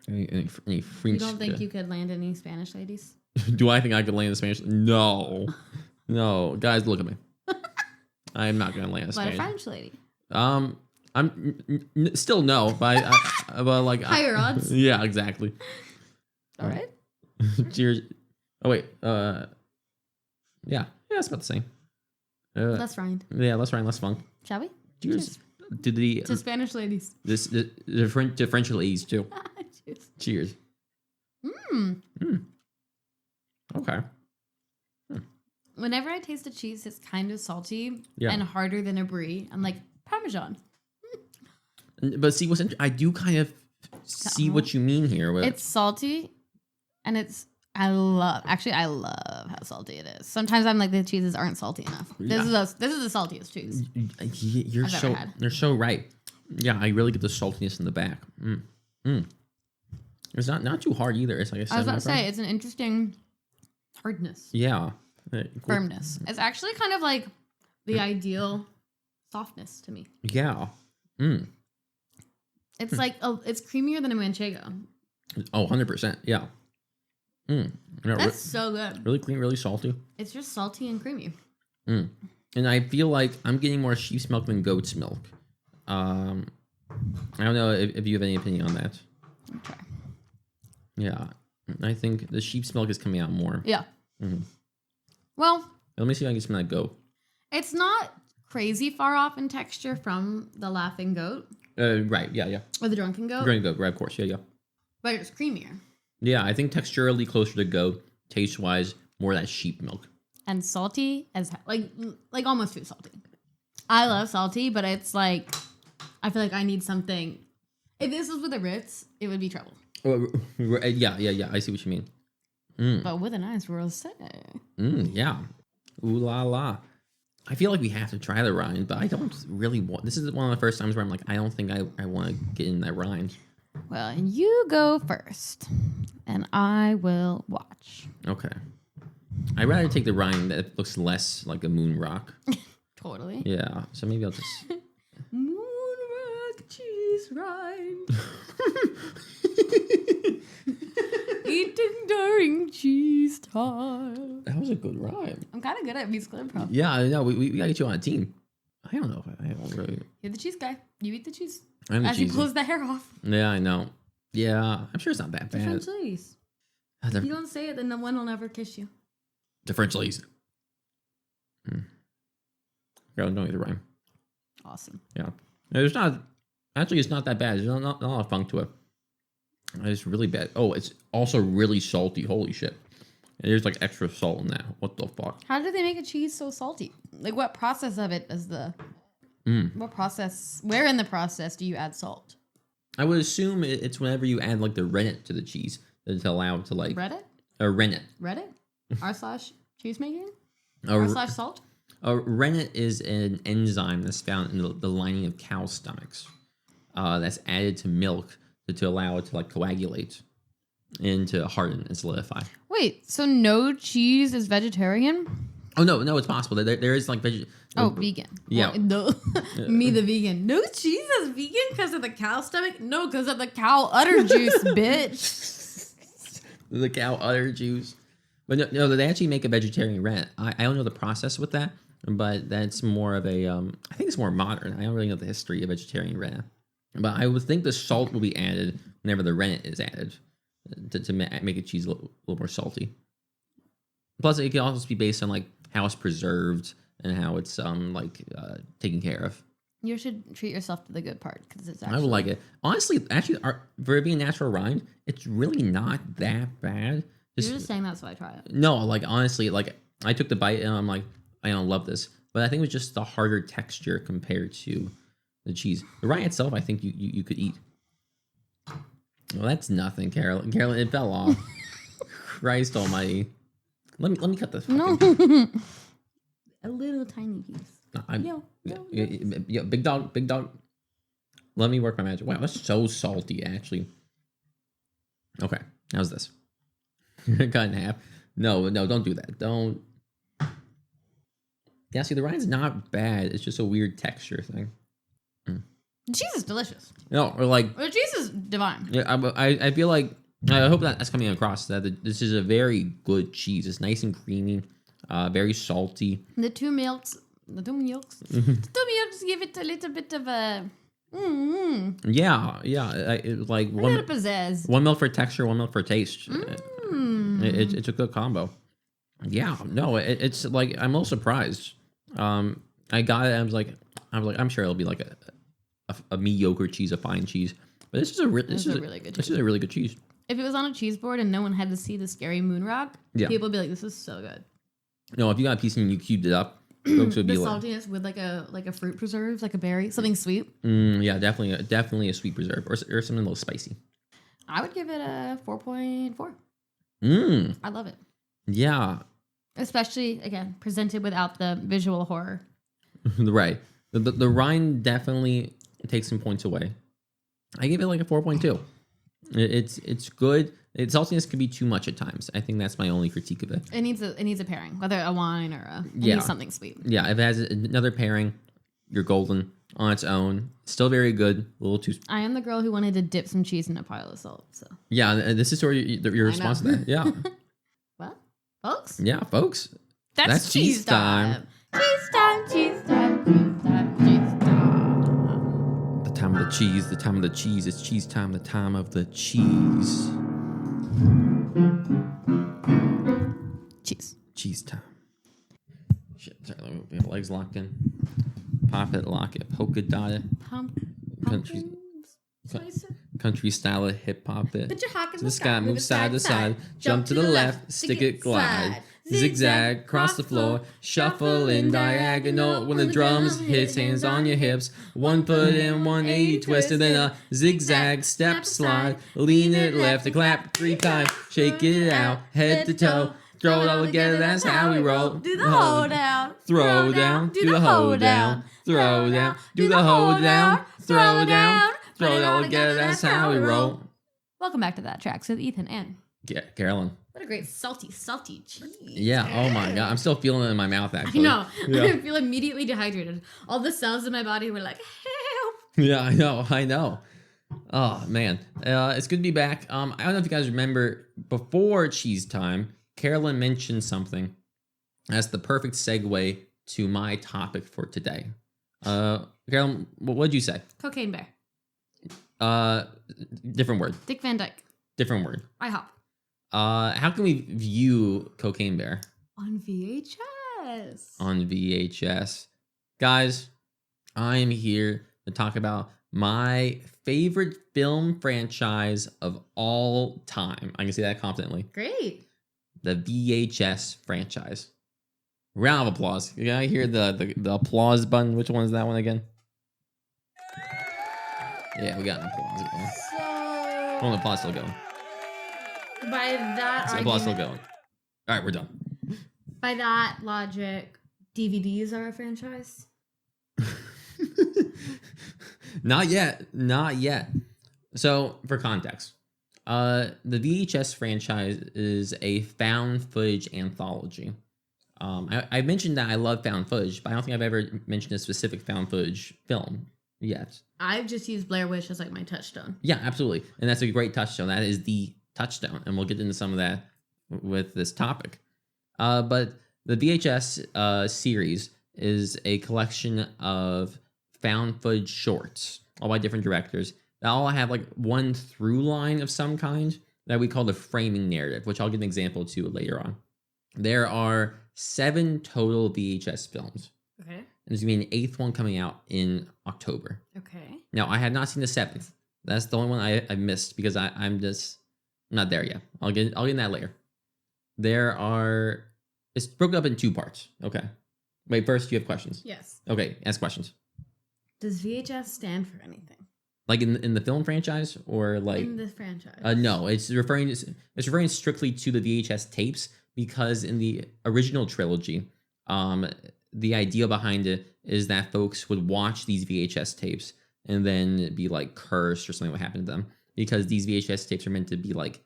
Any French, You don't think you could land any Spanish ladies? Do I think I could land in Spanish? No. No. Guys, look at me. I am not going to land in Spanish. But a French lady. I'm still no, but but like higher odds. Yeah, exactly. All right. Cheers. Oh wait. Yeah, it's about the same. Less rind. Yeah, less rind, less funk. Shall we? Cheers. To Spanish ladies. The French ladies too. Cheers. Cheers. Okay. Whenever I taste a cheese, it's kind of salty and harder than a brie. I'm like, Parmesan. But see, I do kind of see what you mean here. It's salty, and I love how salty it is. Sometimes I'm like, the cheeses aren't salty enough. This is the saltiest cheese You're so right. Yeah, I really get the saltiness in the back. It's not too hard either. It's like I was about to say, it's an interesting hardness. Yeah. Firmness. It's actually kind of like the ideal softness to me. Yeah. It's like, it's creamier than a manchego. Oh, 100%. Yeah. That's so good. Really clean, really salty. It's just salty and creamy. Mm. And I feel like I'm getting more sheep's milk than goat's milk. I don't know if you have any opinion on that. Okay. Yeah, I think the sheep's milk is coming out more. Yeah. Mhm. Well, Let me see if I can get some of that goat. it's not crazy far off in texture from the laughing goat Right, yeah. or the drunken goat, Growing goat, right, of course, yeah. but it's creamier Yeah, I think texturally closer to goat, taste-wise, more that sheep milk. and salty as like almost too salty. I love salty, but it's like I feel like I need something. If this was with a Ritz, it would be trouble. Yeah, I see what you mean. Mm. But with a nice rosé. Yeah. Ooh la la. I feel like we have to try the rind, but I don't really want. This is one of the first times where I'm like, I don't think I want to get in that rind. Well, you go first, and I will watch. Okay. I'd rather take the rind that looks less like a moon rock. Totally. Yeah. So maybe I'll just. Moon rock cheese rind. Eating during cheese time. That was a good rhyme. I'm kind of good at musical improv. Yeah, I know. We gotta get you on a team. I don't know. I don't really. You're the cheese guy. You eat the cheese. I'm the As he cheesy. pulls the hair off. Yeah, I know. Yeah, I'm sure it's not that The bad. French ladies. The, If you don't say it, then the one will never kiss you. the French ladies. Girl, don't eat the rhyme. Awesome. Yeah. It's not. Actually, it's not that bad. There's not a lot of funk to it. It's really bad. Oh, it's also really salty. Holy shit. There's like extra salt in that. What the fuck? How do they make a cheese so salty? Like, what process of it is the... What process... Where in the process do you add salt? I would assume it's whenever you add like the rennet to the cheese to allow it to like... Reddit? Rennet. Reddit? R/ cheese making? A R/ salt? rennet is an enzyme that's found in the lining of cow stomachs. That's added to milk to allow it to like coagulate and to harden and solidify. Wait, so no cheese is vegetarian? Oh no, it's possible. There is like Vegan. Yeah. Well, no. Me, the vegan. No cheese is vegan because of the cow stomach? No, because of the cow udder juice, bitch. The cow udder juice. But no, they actually make a vegetarian rennet. I don't know the process with that, but that's more of a. I think it's more modern. I don't really know the history of vegetarian rennet. But I would think the salt will be added whenever the rennet is added to make a cheese a little more salty. Plus, it can also be based on like how it's preserved and how it's taken care of. You should treat yourself to the good part because it's I actually... would like it. Honestly, for it being natural rind, it's really not that bad. You're just saying that so I try it. No, like honestly, like I took the bite and I'm like, I don't love this. But I think it was just the harder texture compared to the cheese. The rind itself, I think you could eat. Well, that's nothing, Carolyn. Carolyn, it fell off. Christ almighty. Let me cut this. No. A little tiny piece. No, big dog. Let me work my magic. Wow, that's so salty, actually. Okay, how's this? Cut in half. No, don't do that. Don't. Yeah, see, the rind's not bad. It's just a weird texture thing. The cheese is delicious. No, or like. The cheese is divine. Yeah, I feel like I hope that's coming across that this is a very good cheese. It's nice and creamy, very salty. The two milks give it a little bit of a... Yeah. Like a little pizzazz. one milk for texture, one milk for taste. It's a good combo. Yeah, no, it's like I'm a little surprised. I got it. And I was like, I'm sure it'll be like a mediocre cheese, a fine cheese. But this is a really good cheese. This is a really good cheese. If it was on a cheese board and no one had to see the scary moon rock, people would be like, "This is so good." No, if you got a piece and you cubed it up, folks would be the like, saltiness with like a fruit preserve, like a berry, something sweet. Yeah, definitely a sweet preserve or something a little spicy. I would give it a 4.4. I love it. Yeah. Especially, again, presented without the visual horror. Right. The rind definitely takes some points away. I give it like a 4.2. It's good. Its saltiness could be too much at times. I think that's my only critique of it. It needs a pairing, whether a wine or it needs something sweet. Yeah, if it has another pairing, you're golden on its own. Still very good. A little too. I am the girl who wanted to dip some cheese in a pile of salt. So yeah, this is sort of your response to that. Yeah. What, folks? Yeah, folks. That's cheese time. Cheese time, cheese time, cheese time, cheese time. The time of the cheese, the time of the cheese. It's cheese time, the time of the cheese. Cheese. Cheese time. Shit, sorry, we have legs locked in. Pop it, lock it, polka dot it. Country, country style of hip hop it. Put your hock in the sky, move side to side. Jump to the left, stick it, glide. Zigzag, cross the floor, shuffle in diagonal. When the drums hits, hands on your hips. 1 foot in 180 twist, and then a zigzag step slide. Lean it left to clap 3 times. Shake it out, head to toe. Throw it all together, that's how we roll. Do the hold down. Throw down, do the hold down. Throw down, do the hold down. Throw down, throw it all together, that's how we roll. Welcome back to That Tracks with Eythen and Carolyn. what a great salty cheese. Yeah, oh my god. I'm still feeling it in my mouth, actually. I know. Yeah. I feel immediately dehydrated. All the cells in my body were like, help. Yeah, I know. Oh, man. It's good to be back. I don't know if you guys remember, before cheese time, Carolyn mentioned something. That's the perfect segue to my topic for today. Carolyn, what did you say? Cocaine bear. Different word. Dick Van Dyke. Different word. IHOP. How can we view Cocaine Bear? On VHS. On VHS. Guys, I am here to talk about my favorite film franchise of all time. I can say that confidently. Great. The VHS franchise. Round of applause. You gotta hear the applause button. Which one is that one again? Yeah, we got an applause going. So, Oh, the applause still going. by that The applause still argument, going. All right, we're done. by that logic, DVDs are a franchise? Not yet. So, for context, the VHS franchise is a found footage anthology. I mentioned that I love found footage, but I don't think I've ever mentioned a specific found footage film yet. I've just used Blair Witch as like my touchstone. Yeah, absolutely. And that's a great touchstone. That is the touchstone. And we'll get into some of that with this topic. But the VHS series is a collection of found footage shorts, all by different directors, that all have like one through line of some kind that we call the framing narrative, which I'll give an example to later on. There are 7 total VHS films. Okay. And there's gonna be an 8th one coming out in October. Okay. Now, I have not seen the 7th. That's the only one I missed because I'm just not there yet. I'll get in that later. It's broken up in 2 parts. Okay. Wait, first you have questions. Yes. Okay, ask questions. Does VHS stand for anything? Like in the film franchise or like In this franchise? no, it's referring strictly to the VHS tapes because in the original trilogy, the idea behind it is that folks would watch these VHS tapes and then be like cursed or something would happen to them because these VHS tapes are meant to be like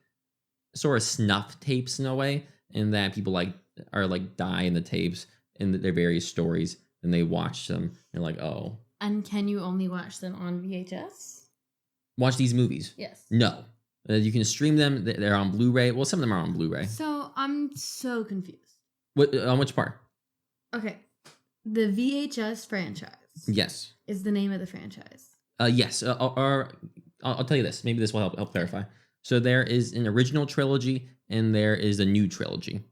sort of snuff tapes in a way, and that people die in the tapes in their various stories, and they watch them and like, oh. And can you only watch them on VHS? Watch these movies? Yes. No. You can stream them. They're on Blu-ray. Well, some of them are on Blu-ray. So I'm so confused. On which part? Okay. The VHS franchise. Yes. Is the name of the franchise. Yes. I'll tell you this. Maybe this will help clarify. So there is an original trilogy and there is a new trilogy,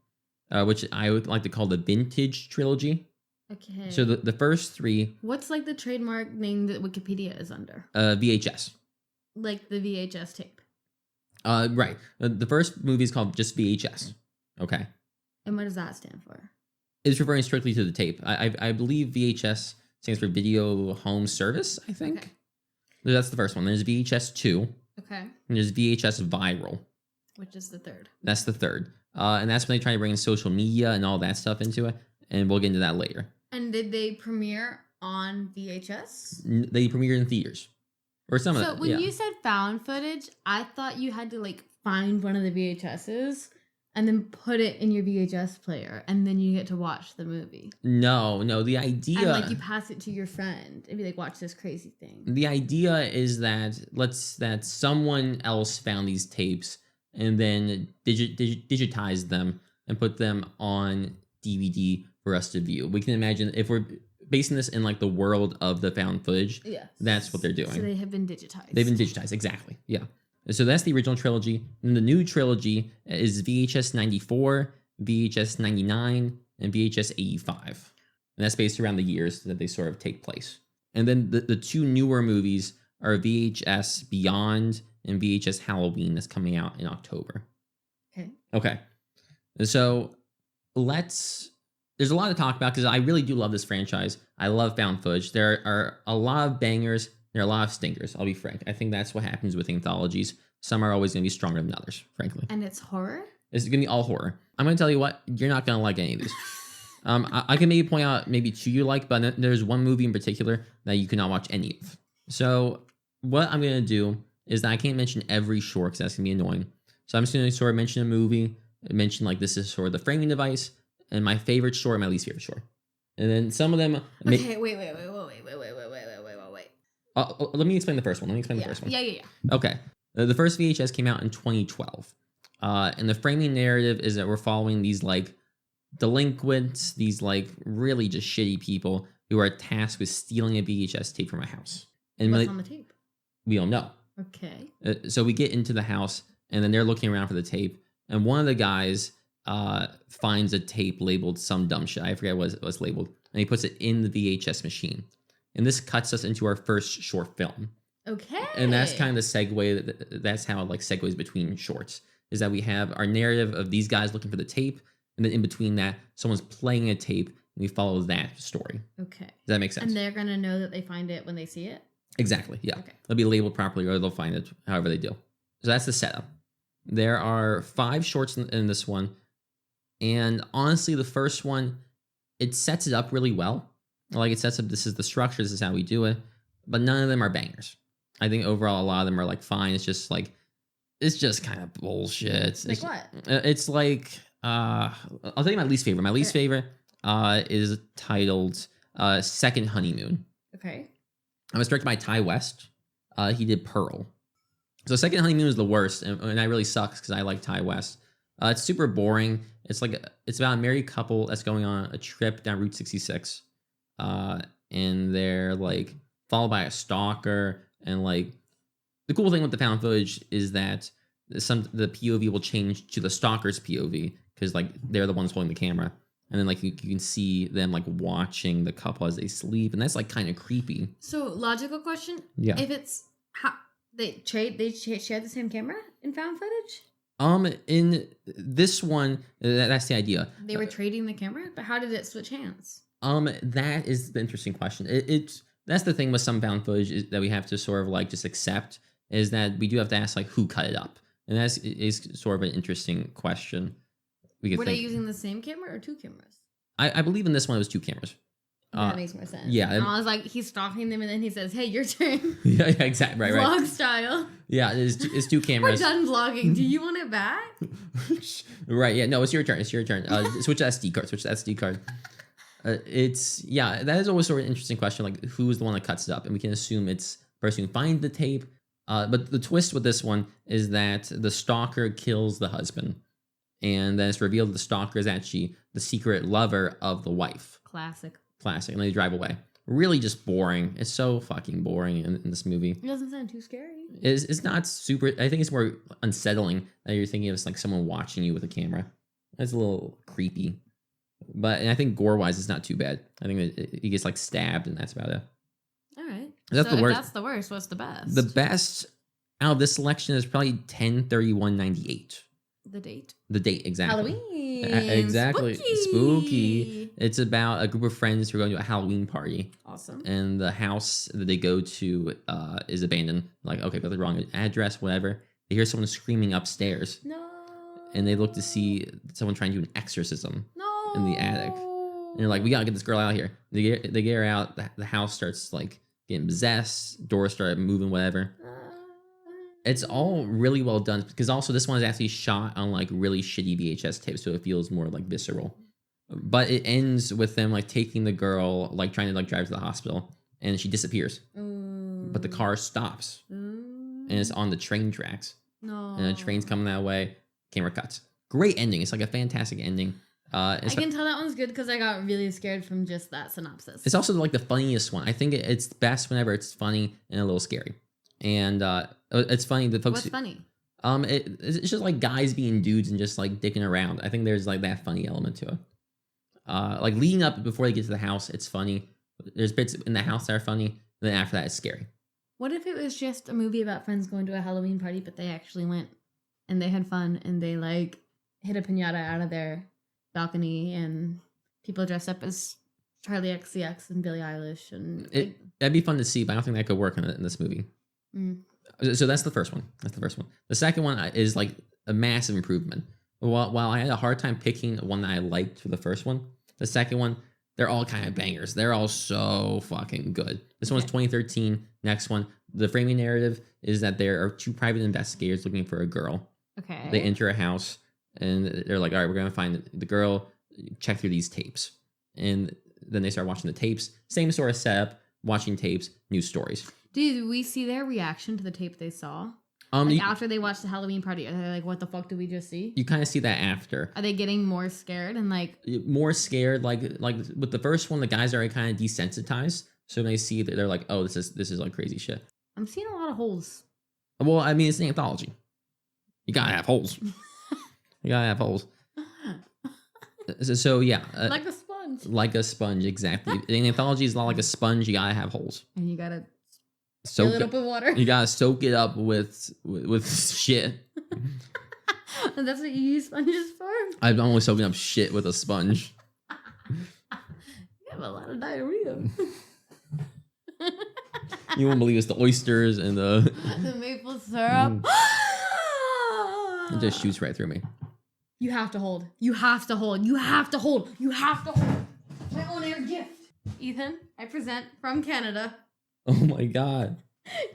which I would like to call the vintage trilogy. Okay. So the first 3. What's like the trademark name that Wikipedia is under? VHS. Like the VHS tape. Right. The first movie is called just VHS. Okay. And what does that stand for? It's referring strictly to the tape. I believe VHS stands for Video Home Service, I think. Okay. That's the first one. There's VHS 2. Okay. And there's VHS Viral. Which is the third. That's the third. And that's when they try to bring in social media and all that stuff into it. And we'll get into that later. And did they premiere on VHS? They premiered in theaters. Or some of So that. when Yeah. you said found footage, I thought you had to like find one of the VHSs and then put it in your VHS player, and then you get to watch the movie. No. The idea. And like you pass it to your friend and be like, watch this crazy thing. The idea is that someone else found these tapes and then digitized them and put them on DVD for us to view. We can imagine if we're basing this in like the world of the found footage, that's what they're doing. So they have been digitized. They've been digitized, exactly. Yeah. So that's the original trilogy. And the new trilogy is VHS 94, VHS 99, and VHS 85. And that's based around the years that they sort of take place. And then the two newer movies are VHS Beyond and VHS Halloween that's coming out in October. Okay. So there's a lot to talk about because I really do love this franchise. I love found footage. There are a lot of bangers. There are a lot of stinkers. I'll be frank. I think that's what happens with anthologies. Some are always going to be stronger than others, frankly. And it's horror? It's going to be all horror. I'm going to tell you what, you're not going to like any of these. I can maybe point out maybe two you like, but there's one movie in particular that you cannot watch any of. So what I'm going to do is that I can't mention every short because that's going to be annoying. So I'm just going to sort of mention a movie, mention like this is sort of the framing device, and my favorite short and my least favorite short. And then some of them... Okay, wait. Let me explain the first one. The first one. Yeah. Okay. The first VHS came out in 2012. And the framing narrative is that we're following these like delinquents, these like really just shitty people who are tasked with stealing a VHS tape from a house. And what's on the tape? We don't know. Okay. So we get into the house and then they're looking around for the tape. And one of the guys finds a tape labeled some dumb shit. I forget what it was labeled. And he puts it in the VHS machine. And this cuts us into our first short film. Okay. And that's kind of the segue. That's how it like segues between shorts. Is that we have our narrative of these guys looking for the tape. And then in between that, someone's playing a tape. And we follow that story. Okay. Does that make sense? And they're going to know that they find it when they see it? Exactly. Yeah. Okay. They'll be labeled properly or they'll find it however they do. So that's the setup. There are 5 shorts in this one. And honestly, the first one, it sets it up really well. Like it sets up, this is the structure, this is how we do it. But none of them are bangers. I think overall, a lot of them are like fine. It's just kind of bullshit. Like what? It's like, I'll tell you my least favorite. My least favorite is titled Second Honeymoon. Okay. I was directed by Ty West. He did Pearl. So Second Honeymoon is the worst, and that really sucks because I like Ty West. It's super boring. It's about a married couple that's going on a trip down Route 66. And they're like followed by a stalker, and like the cool thing with the found footage is that the POV will change to the stalker's POV because like they're the ones holding the camera, and then like you can see them like watching the couple as they sleep, and that's like kind of creepy. So logical question: yeah, if it's how they share the same camera in found footage. In this one, that's the idea. They were trading the camera, but how did it switch hands? That is the interesting question. That's the thing with some found footage is that we have to sort of like just accept is that we do have to ask like who cut it up, and that is sort of an interesting question. Were they using the same camera or 2 cameras? I believe in this one it was 2 cameras. That makes more sense. Yeah, and I was like, he's stalking them, and then he says, "Hey, your turn." yeah, exactly. Right. Vlog style. Yeah, it's 2 cameras. We're done vlogging. Do you want it back? Right. Yeah. No, it's your turn. Switch the SD card. That is always sort of an interesting question. Like, who is the one that cuts it up? And we can assume it's the person who finds the tape. But the twist with this one is that the stalker kills the husband, and then it's revealed the stalker is actually the secret lover of the wife. Classic. And they drive away. Really just boring. It's so fucking boring in this movie. It doesn't sound too scary. It's not super. I think it's more unsettling that you're thinking of it's like someone watching you with a camera. It's a little creepy. But and I think gore-wise, it's not too bad. I think that he gets like stabbed, and that's about it. All right. That's the worst. That's the worst. What's the best? The best out of this selection is probably 10/31/98. The date. The date, exactly. Halloween. Exactly. Spooky. It's about a group of friends who are going to a Halloween party. Awesome. And the house that they go to is abandoned. Like, okay, got the wrong address, whatever. They hear someone screaming upstairs. No. And they look to see someone trying to do an exorcism. No. In the attic. And they're like, we gotta get this girl out of here. They get her out. The house starts like getting possessed. Doors start moving, whatever. It's all really well done because also this one is actually shot on like really shitty VHS tapes, so it feels more like visceral. But it ends with them like taking the girl, like trying to like drive to the hospital, and she disappears. But the car stops, and it's on the train tracks. No. And the train's coming that way. Camera cuts. Great ending. It's like a fantastic ending. I can tell that one's good because I got really scared from just that synopsis. It's also like the funniest one. I think it's best whenever it's funny and a little scary. And it's funny that folks. What's funny? It's just like guys being dudes and just like dicking around. I think there's like that funny element to it. Like leading up before they get to the house, it's funny. There's bits in the house that are funny. Then after that, it's scary. What if it was just a movie about friends going to a Halloween party, but they actually went and they had fun and they like hit a piñata out of their balcony and people dressed up as Charlie XCX and Billie Eilish and that'd be fun to see, but I don't think that could work in this movie. So that's the first one. The second one is like a massive improvement. While I had a hard time picking one that I liked for the first one, the second one, they're all kind of bangers. They're all so fucking good. This one's 2013. Next one, the framing narrative is that there are 2 private investigators looking for a girl. Okay. They enter a house and they're like, all right, we're going to find the girl, check through these tapes. And then they start watching the tapes. Same sort of setup, watching tapes, news stories. Did we see their reaction to the tape they saw? After they watched the Halloween party, are they like, what the fuck did we just see? You kind of see that after. Are they getting more scared and like... More scared, like with the first one, the guys are already kind of desensitized. So when they see that, they're like, oh, this is like crazy shit. I'm seeing a lot of holes. Well, I mean, it's an anthology. You gotta have holes. You gotta have holes. So yeah. Like a sponge. Like a sponge, exactly. An anthology is a lot like a sponge. You gotta have holes. And you gotta... Soak it up with water. You gotta soak it up with shit. And that's what you use sponges for? I'm only soaking up shit with a sponge. You have a lot of diarrhea. You won't believe it's the oysters and the maple syrup. It just shoots right through me. You have to hold. You have to hold. You have to hold. You have to hold. My own air gift. Eythen, I present from Canada. Oh my god.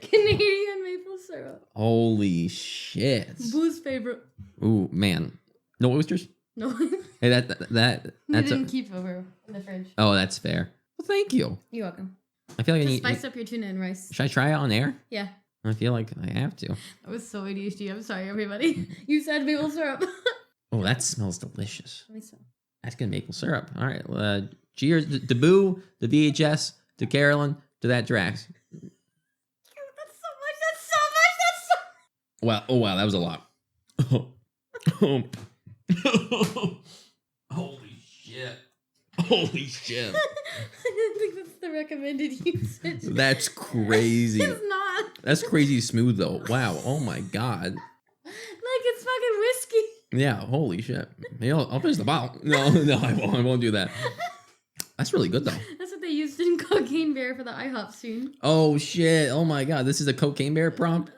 Canadian maple syrup. Holy shit. Boo's favorite. Ooh, man. No oysters? No. Hey, that's didn't keep over in the fridge. Oh, that's fair. Well, thank you. You're welcome. I feel like I need spice up your tuna and rice. Should I try it on air? Yeah. I feel like I have to. That was so ADHD. I'm sorry, everybody. You said maple syrup. Oh, that smells delicious. Let me smell. That's good maple syrup. All right. Cheers to Boo, to VHS, to Carolyn, to that Tracks. That's so much. Wow. Oh, wow. That was a lot. Holy shit. Holy shit. I didn't think that's the recommended usage. That's crazy. It's not. That's crazy smooth, though. Wow. Oh, my God. Like it's fucking whiskey. Yeah. Holy shit. Maybe I'll finish the bottle. No, I won't. I won't do that. That's really good, though. That's what they used in Cocaine Bear for the IHOP scene. Oh, shit. Oh, my God. This is a Cocaine Bear prompt?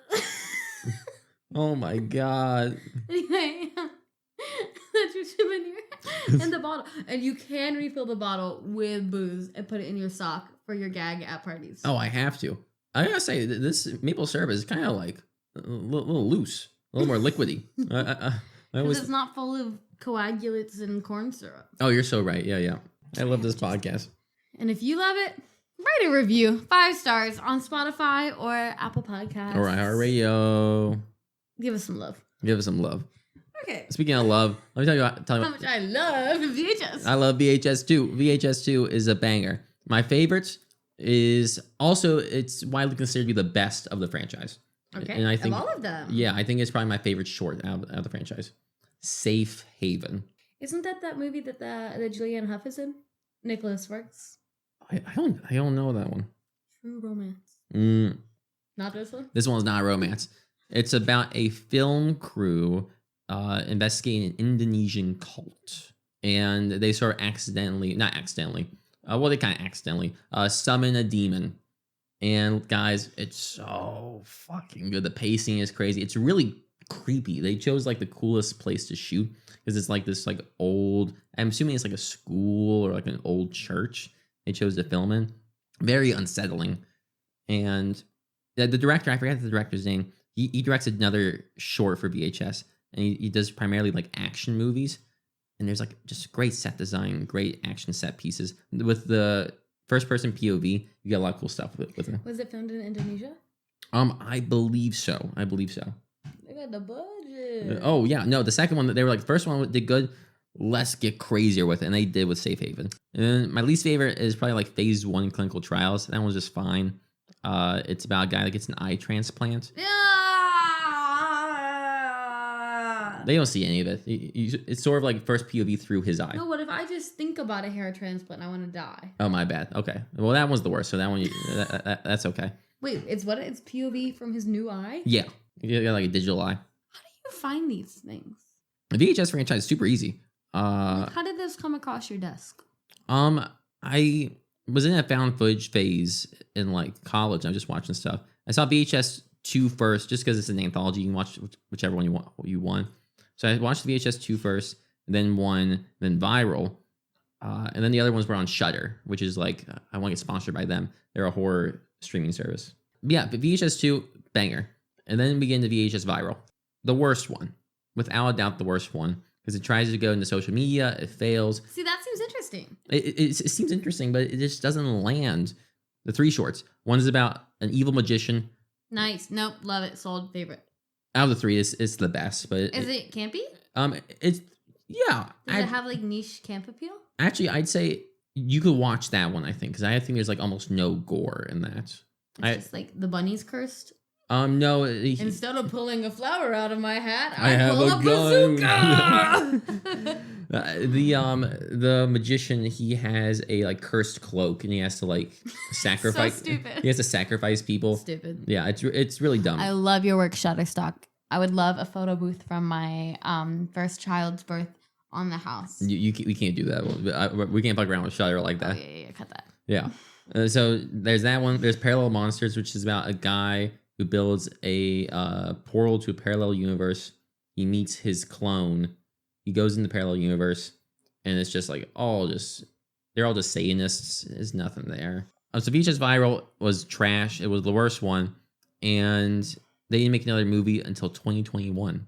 Oh, my God. Anyway, that's your souvenir. And the bottle. And you can refill the bottle with booze and put it in your sock for your gag at parties. Oh, I have to. I gotta say, this maple syrup is kind of like a little loose, a little more liquidy. Because it's not full of coagulates and corn syrup. Oh, you're so right. Yeah. I love this podcast. And if you love it, write a review. 5 stars on Spotify or Apple Podcasts. Or iHeartRadio. Give us some love. Give us some love. Okay. Speaking of love, let me tell you how much I love VHS. I love VHS 2. VHS 2 is a banger. My favorite is also, it's widely considered to be the best of the franchise. Okay. And I think, of all of them. Yeah, I think it's probably my favorite short out of the franchise. Safe Haven. Isn't that movie that Julianne Hough is in? Nicholas Sparks. I don't know that one. True Romance. Not this one? This one's not romance. It's about a film crew investigating an Indonesian cult. And they sort of they kind of accidentally summon a demon. And guys, it's so fucking good. The pacing is crazy. It's really creepy. They chose like the coolest place to shoot because it's like this like old, I'm assuming it's like a school or like an old church they chose to film in. Very unsettling. And the director, I forgot the director's name. He directs another short for VHS, and he does primarily like action movies. And there's like just great set design, great action set pieces. With the first person POV, you get a lot of cool stuff with it. Was it filmed in Indonesia? I believe so. They got the budget. Oh yeah, no, the second one, they were like, the first one did good. let's get crazier with it. And they did with Safe Haven. And then my least favorite is probably like phase 1 clinical trials. That one's just fine. It's about a guy that gets an eye transplant. They don't see any of it. It's sort of like first POV through his eye. No, what if I just think about a hair transplant and I want to die? Oh, my bad. Okay. Well, that one's the worst. So that one, that's okay. Wait, it's POV from his new eye? Yeah. You got like a digital eye. How do you find these things? The VHS franchise is super easy. How did this come across your desk? I was in a found footage phase in like college. I was just watching stuff. I saw VHS 2 first, just because it's an anthology. You can watch whichever one you want. So I watched VHS 2 first, then 1, then Viral, and then the other ones were on Shudder, which is like I want to get sponsored by them. They're a horror streaming service. But yeah, but VHS 2 banger, and then we get into VHS Viral, the worst one, without a doubt, the worst one. Because it tries to go into social media, it fails. See, that seems interesting. It seems interesting, but it just doesn't land. The 3 shorts. One is about an evil magician. Nice. Nope. Love it. Sold. Favorite. Out of the 3, it's the best. But is it campy? It's yeah. Does it have like niche camp appeal? Actually, I'd say you could watch that one. I think because I think there's like almost no gore in that. It's just like the bunny's cursed. No. Instead of pulling a flower out of my hat, I have pull a gun. The magician, he has a like cursed cloak, and he has to like sacrifice. So stupid. He has to sacrifice people. Stupid. Yeah, it's really dumb. I love your work, Shutterstock. I would love a photo booth from my first child's birth on the house. We can't do that. We can't fuck around with Shutter like that. Oh, yeah, cut that. Yeah. So there's that one. There's Parallel Monsters, which is about a guy who builds a portal to a parallel universe. He meets his clone. He goes in the parallel universe, and it's just like they're all just Satanists. There's nothing there. So VHS Viral was trash. It was the worst one, and they didn't make another movie until 2021.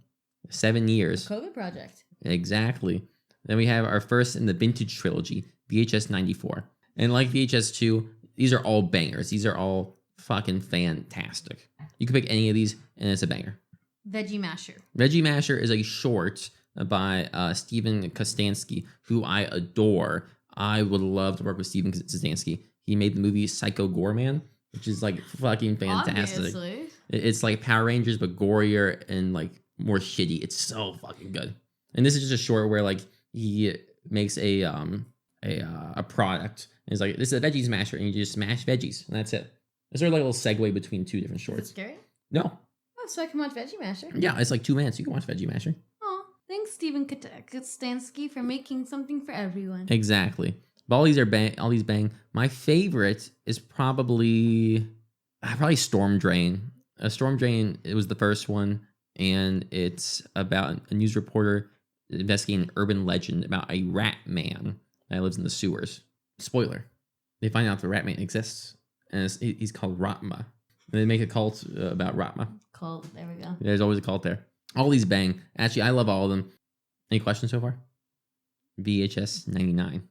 7 years. COVID project. Exactly. Then we have our first in the vintage trilogy, VHS 94. And like VHS 2, these are all bangers. These are all fucking fantastic. You can pick any of these, and it's a banger. Veggie Masher. Veggie Masher is a short by Steven Kostansky, who I adore. I would love to work with Steven Kostansky. He made the movie Psycho Goreman, which is like fucking fantastic. Obviously. It's like Power Rangers, but gorier and like more shitty. It's so fucking good. And this is just a short where like he makes a product. And it's like, this is a veggie smasher, and you just smash veggies, and that's it. It's sort of like a little segue between 2 different Is it shorts. scary? No. Oh, so I can watch Veggie Masher. Yeah, it's like 2 minutes. You can watch Veggie Masher. Oh, thanks, Steven Kostansky, for making something for everyone. Exactly. But all these bang. My favorite is probably Storm Drain. Storm Drain, it was the first one, and it's about a news reporter investigating an urban legend about a rat man that lives in the sewers. Spoiler. They find out the rat man exists, and he's called Ratma. And they make a cult about Ratma. Cult, there we go. There's always a cult there. All these bang. Actually, I love all of them. Any questions so far? VHS 99.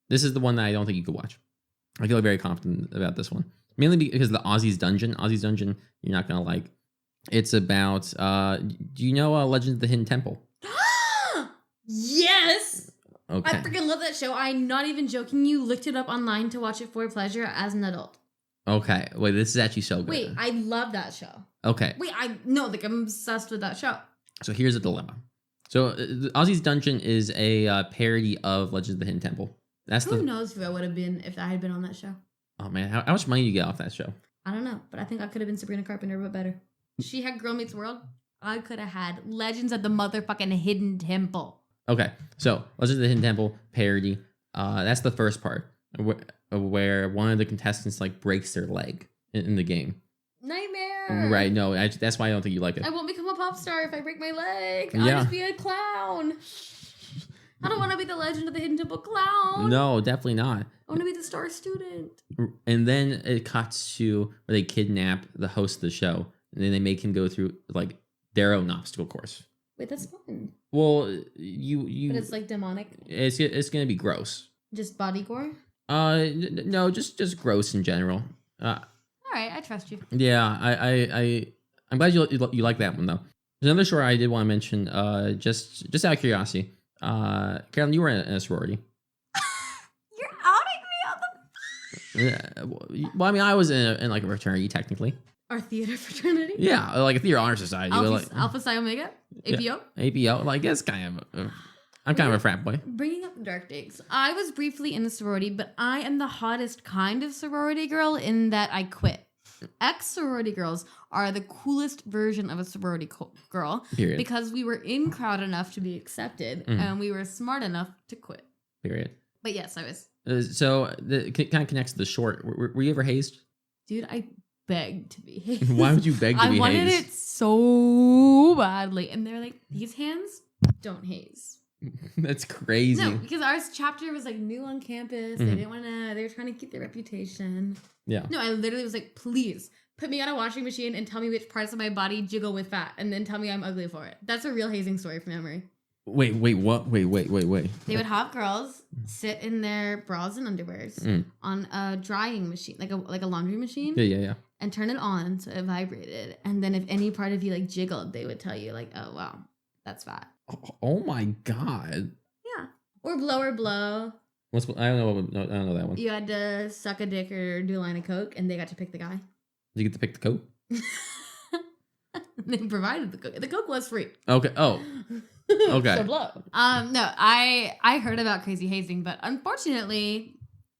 This is the one that I don't think you could watch. I feel very confident about this one. Mainly because of the Ozzy's Dungeon. Ozzy's Dungeon, you're not going to like. It's about, do you know Legend of the Hidden Temple? Yes! Okay. I freaking love that show. I'm not even joking. You looked it up online to watch it for pleasure as an adult. Okay. Wait, this is actually so good. Wait, I love that show. Okay. Wait, I'm obsessed with that show. So here's a dilemma. So Ozzy's Dungeon is a parody of Legend of the Hidden Temple. Who knows who I would have been if I had been on that show? Oh man, how much money do you get off that show? I don't know, but I think I could have been Sabrina Carpenter, but better. She had Girl Meets World. I could have had Legends of the motherfucking Hidden Temple. Okay, so Legends of the Hidden Temple parody. That's the first part where one of the contestants like breaks their leg in the game. Nightmare. Right? No, that's why I don't think you like it. I won't become a pop star if I break my leg. Yeah. I'll just be a clown. I don't want to be the Legend of the Hidden Temple clown. No, definitely not. I want to be the star student. And then it cuts to where they kidnap the host of the show, and then they make him go through like their own obstacle course. Wait, that's fun. Well, you. But it's like demonic. It's gonna be gross. Just body gore. No, just gross in general. All right, I trust you. Yeah, I'm glad you like that one though. There's another short I did want to mention. Just out of curiosity, Carolyn, you were in a sorority. You're outing me on the Yeah. Well, I mean, I was in like a fraternity technically. our theater fraternity. Yeah, like a theater honor society. Alpha, Like, Alpha Psi Omega, APO. APO, like it's kind of. I'm kind of a frat boy. Bringing up the dark days. I was briefly in a sorority, but I am the hottest kind of sorority girl in that I quit. Ex-sorority girls are the coolest version of a sorority girl. Period. Because we were in crowd enough to be accepted, and we were smart enough to quit. Period. But yes, I was. So it kind of connects to the short. Were you ever hazed? Dude, I begged to be hazed. Why would you beg to be hazed? I wanted it so badly. And they're like, these hands don't haze. That's crazy. No, because our chapter was like new on campus. They didn't want to, they were trying to keep their reputation. Yeah. No, I literally was like, please put me on a washing machine and tell me which parts of my body jiggle with fat and then tell me I'm ugly for it. That's a real hazing story from memory. Wait, what? Wait. They would have girls sit in their bras and underwears on a drying machine, like a laundry machine. Yeah. And turn it on so it vibrated. And then if any part of you like jiggled, they would tell you like, oh, wow, that's fat. Oh my God. Yeah. Or blow. I don't know that one. You had to suck a dick or do a line of coke, and they got to pick the guy. Did you get to pick the coat? They provided the coke. The coke was free. Okay. Oh. Okay. So blow. No, I heard about crazy hazing, but unfortunately,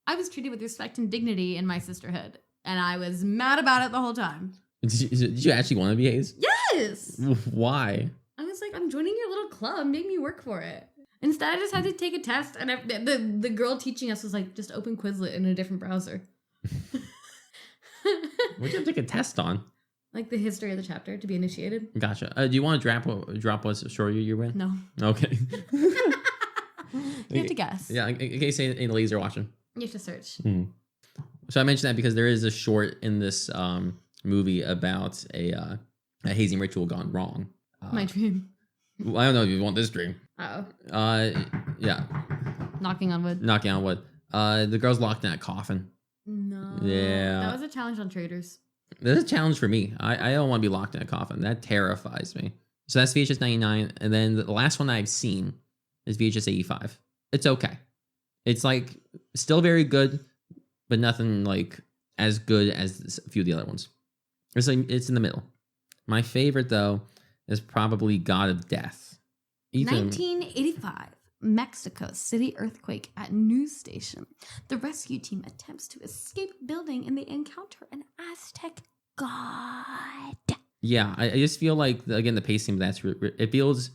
I was treated with respect and dignity in my sisterhood, and I was mad about it the whole time. Did you actually want to be hazed? Yes. Why? I was like, I'm joining your little club. Make me work for it. Instead, I just had to take a test, and the girl teaching us was like, just open Quizlet in a different browser. What'd you have to take a test on? Like the history of the chapter to be initiated. Gotcha. Do you want to drop what story you're with? No. Okay. You have to guess. Yeah, in case any ladies are watching. You have to search. So I mentioned that because there is a short in this movie about a hazing ritual gone wrong. My dream. I don't know if you want this dream. Uh-oh. Yeah. Knocking on wood. Knocking on wood. The girl's locked in a coffin. No. Yeah. That was a challenge on Traders. That's a challenge for me. I don't want to be locked in a coffin. That terrifies me. So that's VHS 99. And then the last one I've seen is VHS 85. It's okay. It's like still very good, but nothing like as good as a few of the other ones. It's in the middle. My favorite, though, is probably God of Death. Eythen. 1985. Mexico City earthquake at news station. The rescue team attempts to escape building and they encounter an Aztec god. Yeah, I just feel like, again, the pacing of that's it feels.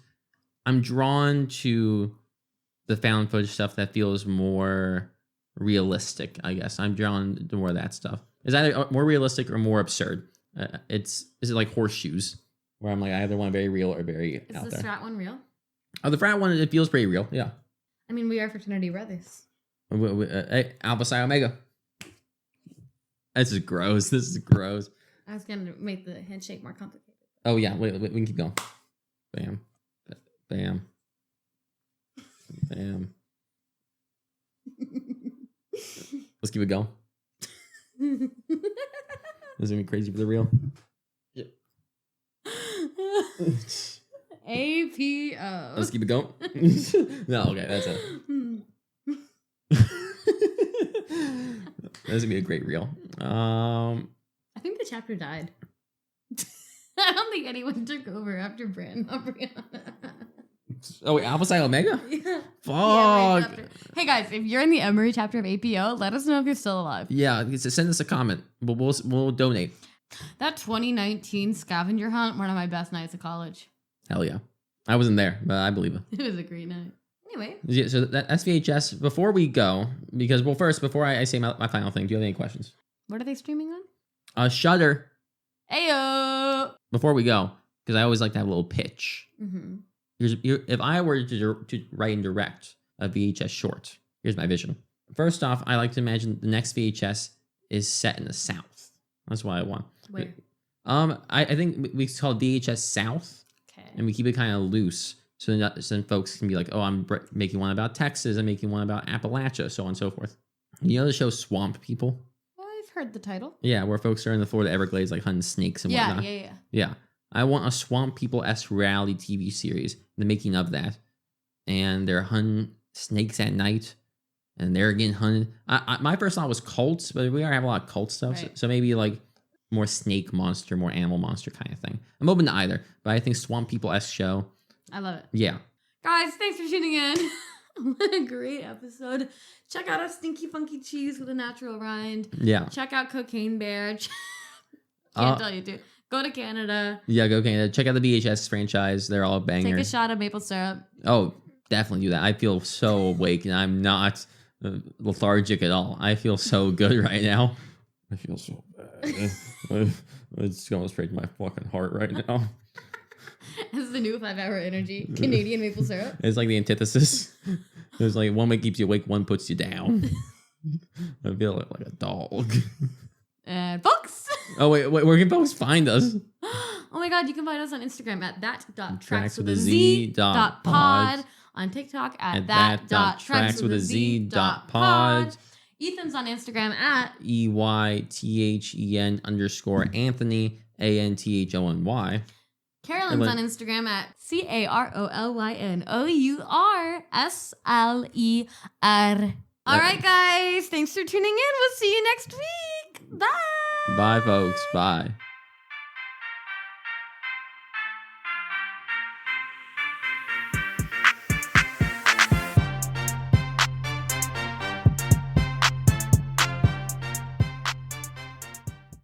I'm drawn to the found footage stuff that feels more realistic, I guess. I'm drawn to more of that stuff. Is either more realistic or more absurd. Is it like horseshoes? Where I'm like, I either want very real or very Is out the there. strat one real? Oh, the frat one, it feels pretty real. Yeah. I mean, we are fraternity brothers. Hey, Alpha Psi Omega. This is gross. I was going to make the handshake more complicated. Oh, yeah. Wait, we can keep going. Bam. Bam. Bam. Let's keep it going. This is going to be crazy for the real. Yeah. APO. Let's keep it going. No, okay. That's it. That's going to be a great reel. I think the chapter died. I don't think anyone took over after Brand. Oh, wait, Alpha Psi Omega? Yeah. Fuck. Yeah, hey guys, if you're in the Emory chapter of APO, let us know if you're still alive. Yeah, send us a comment. We'll donate. That 2019 scavenger hunt, one of my best nights of college. Hell yeah. I wasn't there, but I believe it. It was a great night. Anyway. Yeah, so that's VHS. Before we go, because, well, first, before I say my final thing, do you have any questions? What are they streaming on? Shudder. Ayo! Before we go, because I always like to have a little pitch. Mm-hmm. If I were to write and direct a VHS short, here's my vision. First off, I like to imagine the next VHS is set in the South. That's what I want. Where? I think we call it VHS South, Okay. and we keep it kind of loose, so then folks can be like, oh, I'm making one about Texas, I'm making one about Appalachia, so on and so forth. You know the show Swamp People? I've heard the title. Yeah, where folks are in the Florida Everglades, like hunting snakes and whatnot. Yeah. Yeah. I want a Swamp People-esque reality TV series, the making of that. and they're hunting snakes at night, and they're getting hunted. My first thought was cults, but we already have a lot of cult stuff, Right. so maybe like more snake monster, more animal monster kind of thing. I'm open to either, but I think Swamp People-esque show. I love it. Yeah. Guys, thanks for tuning in. What a great episode. Check out our Stinky Funky Cheese with a natural rind. Yeah. Check out Cocaine Bear. Can't tell you to. Go to Canada. Yeah, go Canada. Check out the VHS franchise. They're all bangers. Take a shot of maple syrup. Oh, definitely do that. I feel so awake, and I'm not lethargic at all. I feel so good right now. I feel so bad. It's going straight to my fucking heart right now. This is the new 5-hour energy. Canadian maple syrup. It's like the antithesis. It's like one makes you awake, one puts you down. I feel like a dog. And folks. Oh, wait, where can folks find us? Oh my god, you can find us on Instagram at that.tracks.pod. On TikTok at that.tracks.pod. Eythen's on Instagram at EYTHEN_Anthony ANTHONY. Carolyn's on Instagram at CarolynOursler. All right, guys. Thanks for tuning in. We'll see you next week. Bye. Bye, folks. Bye.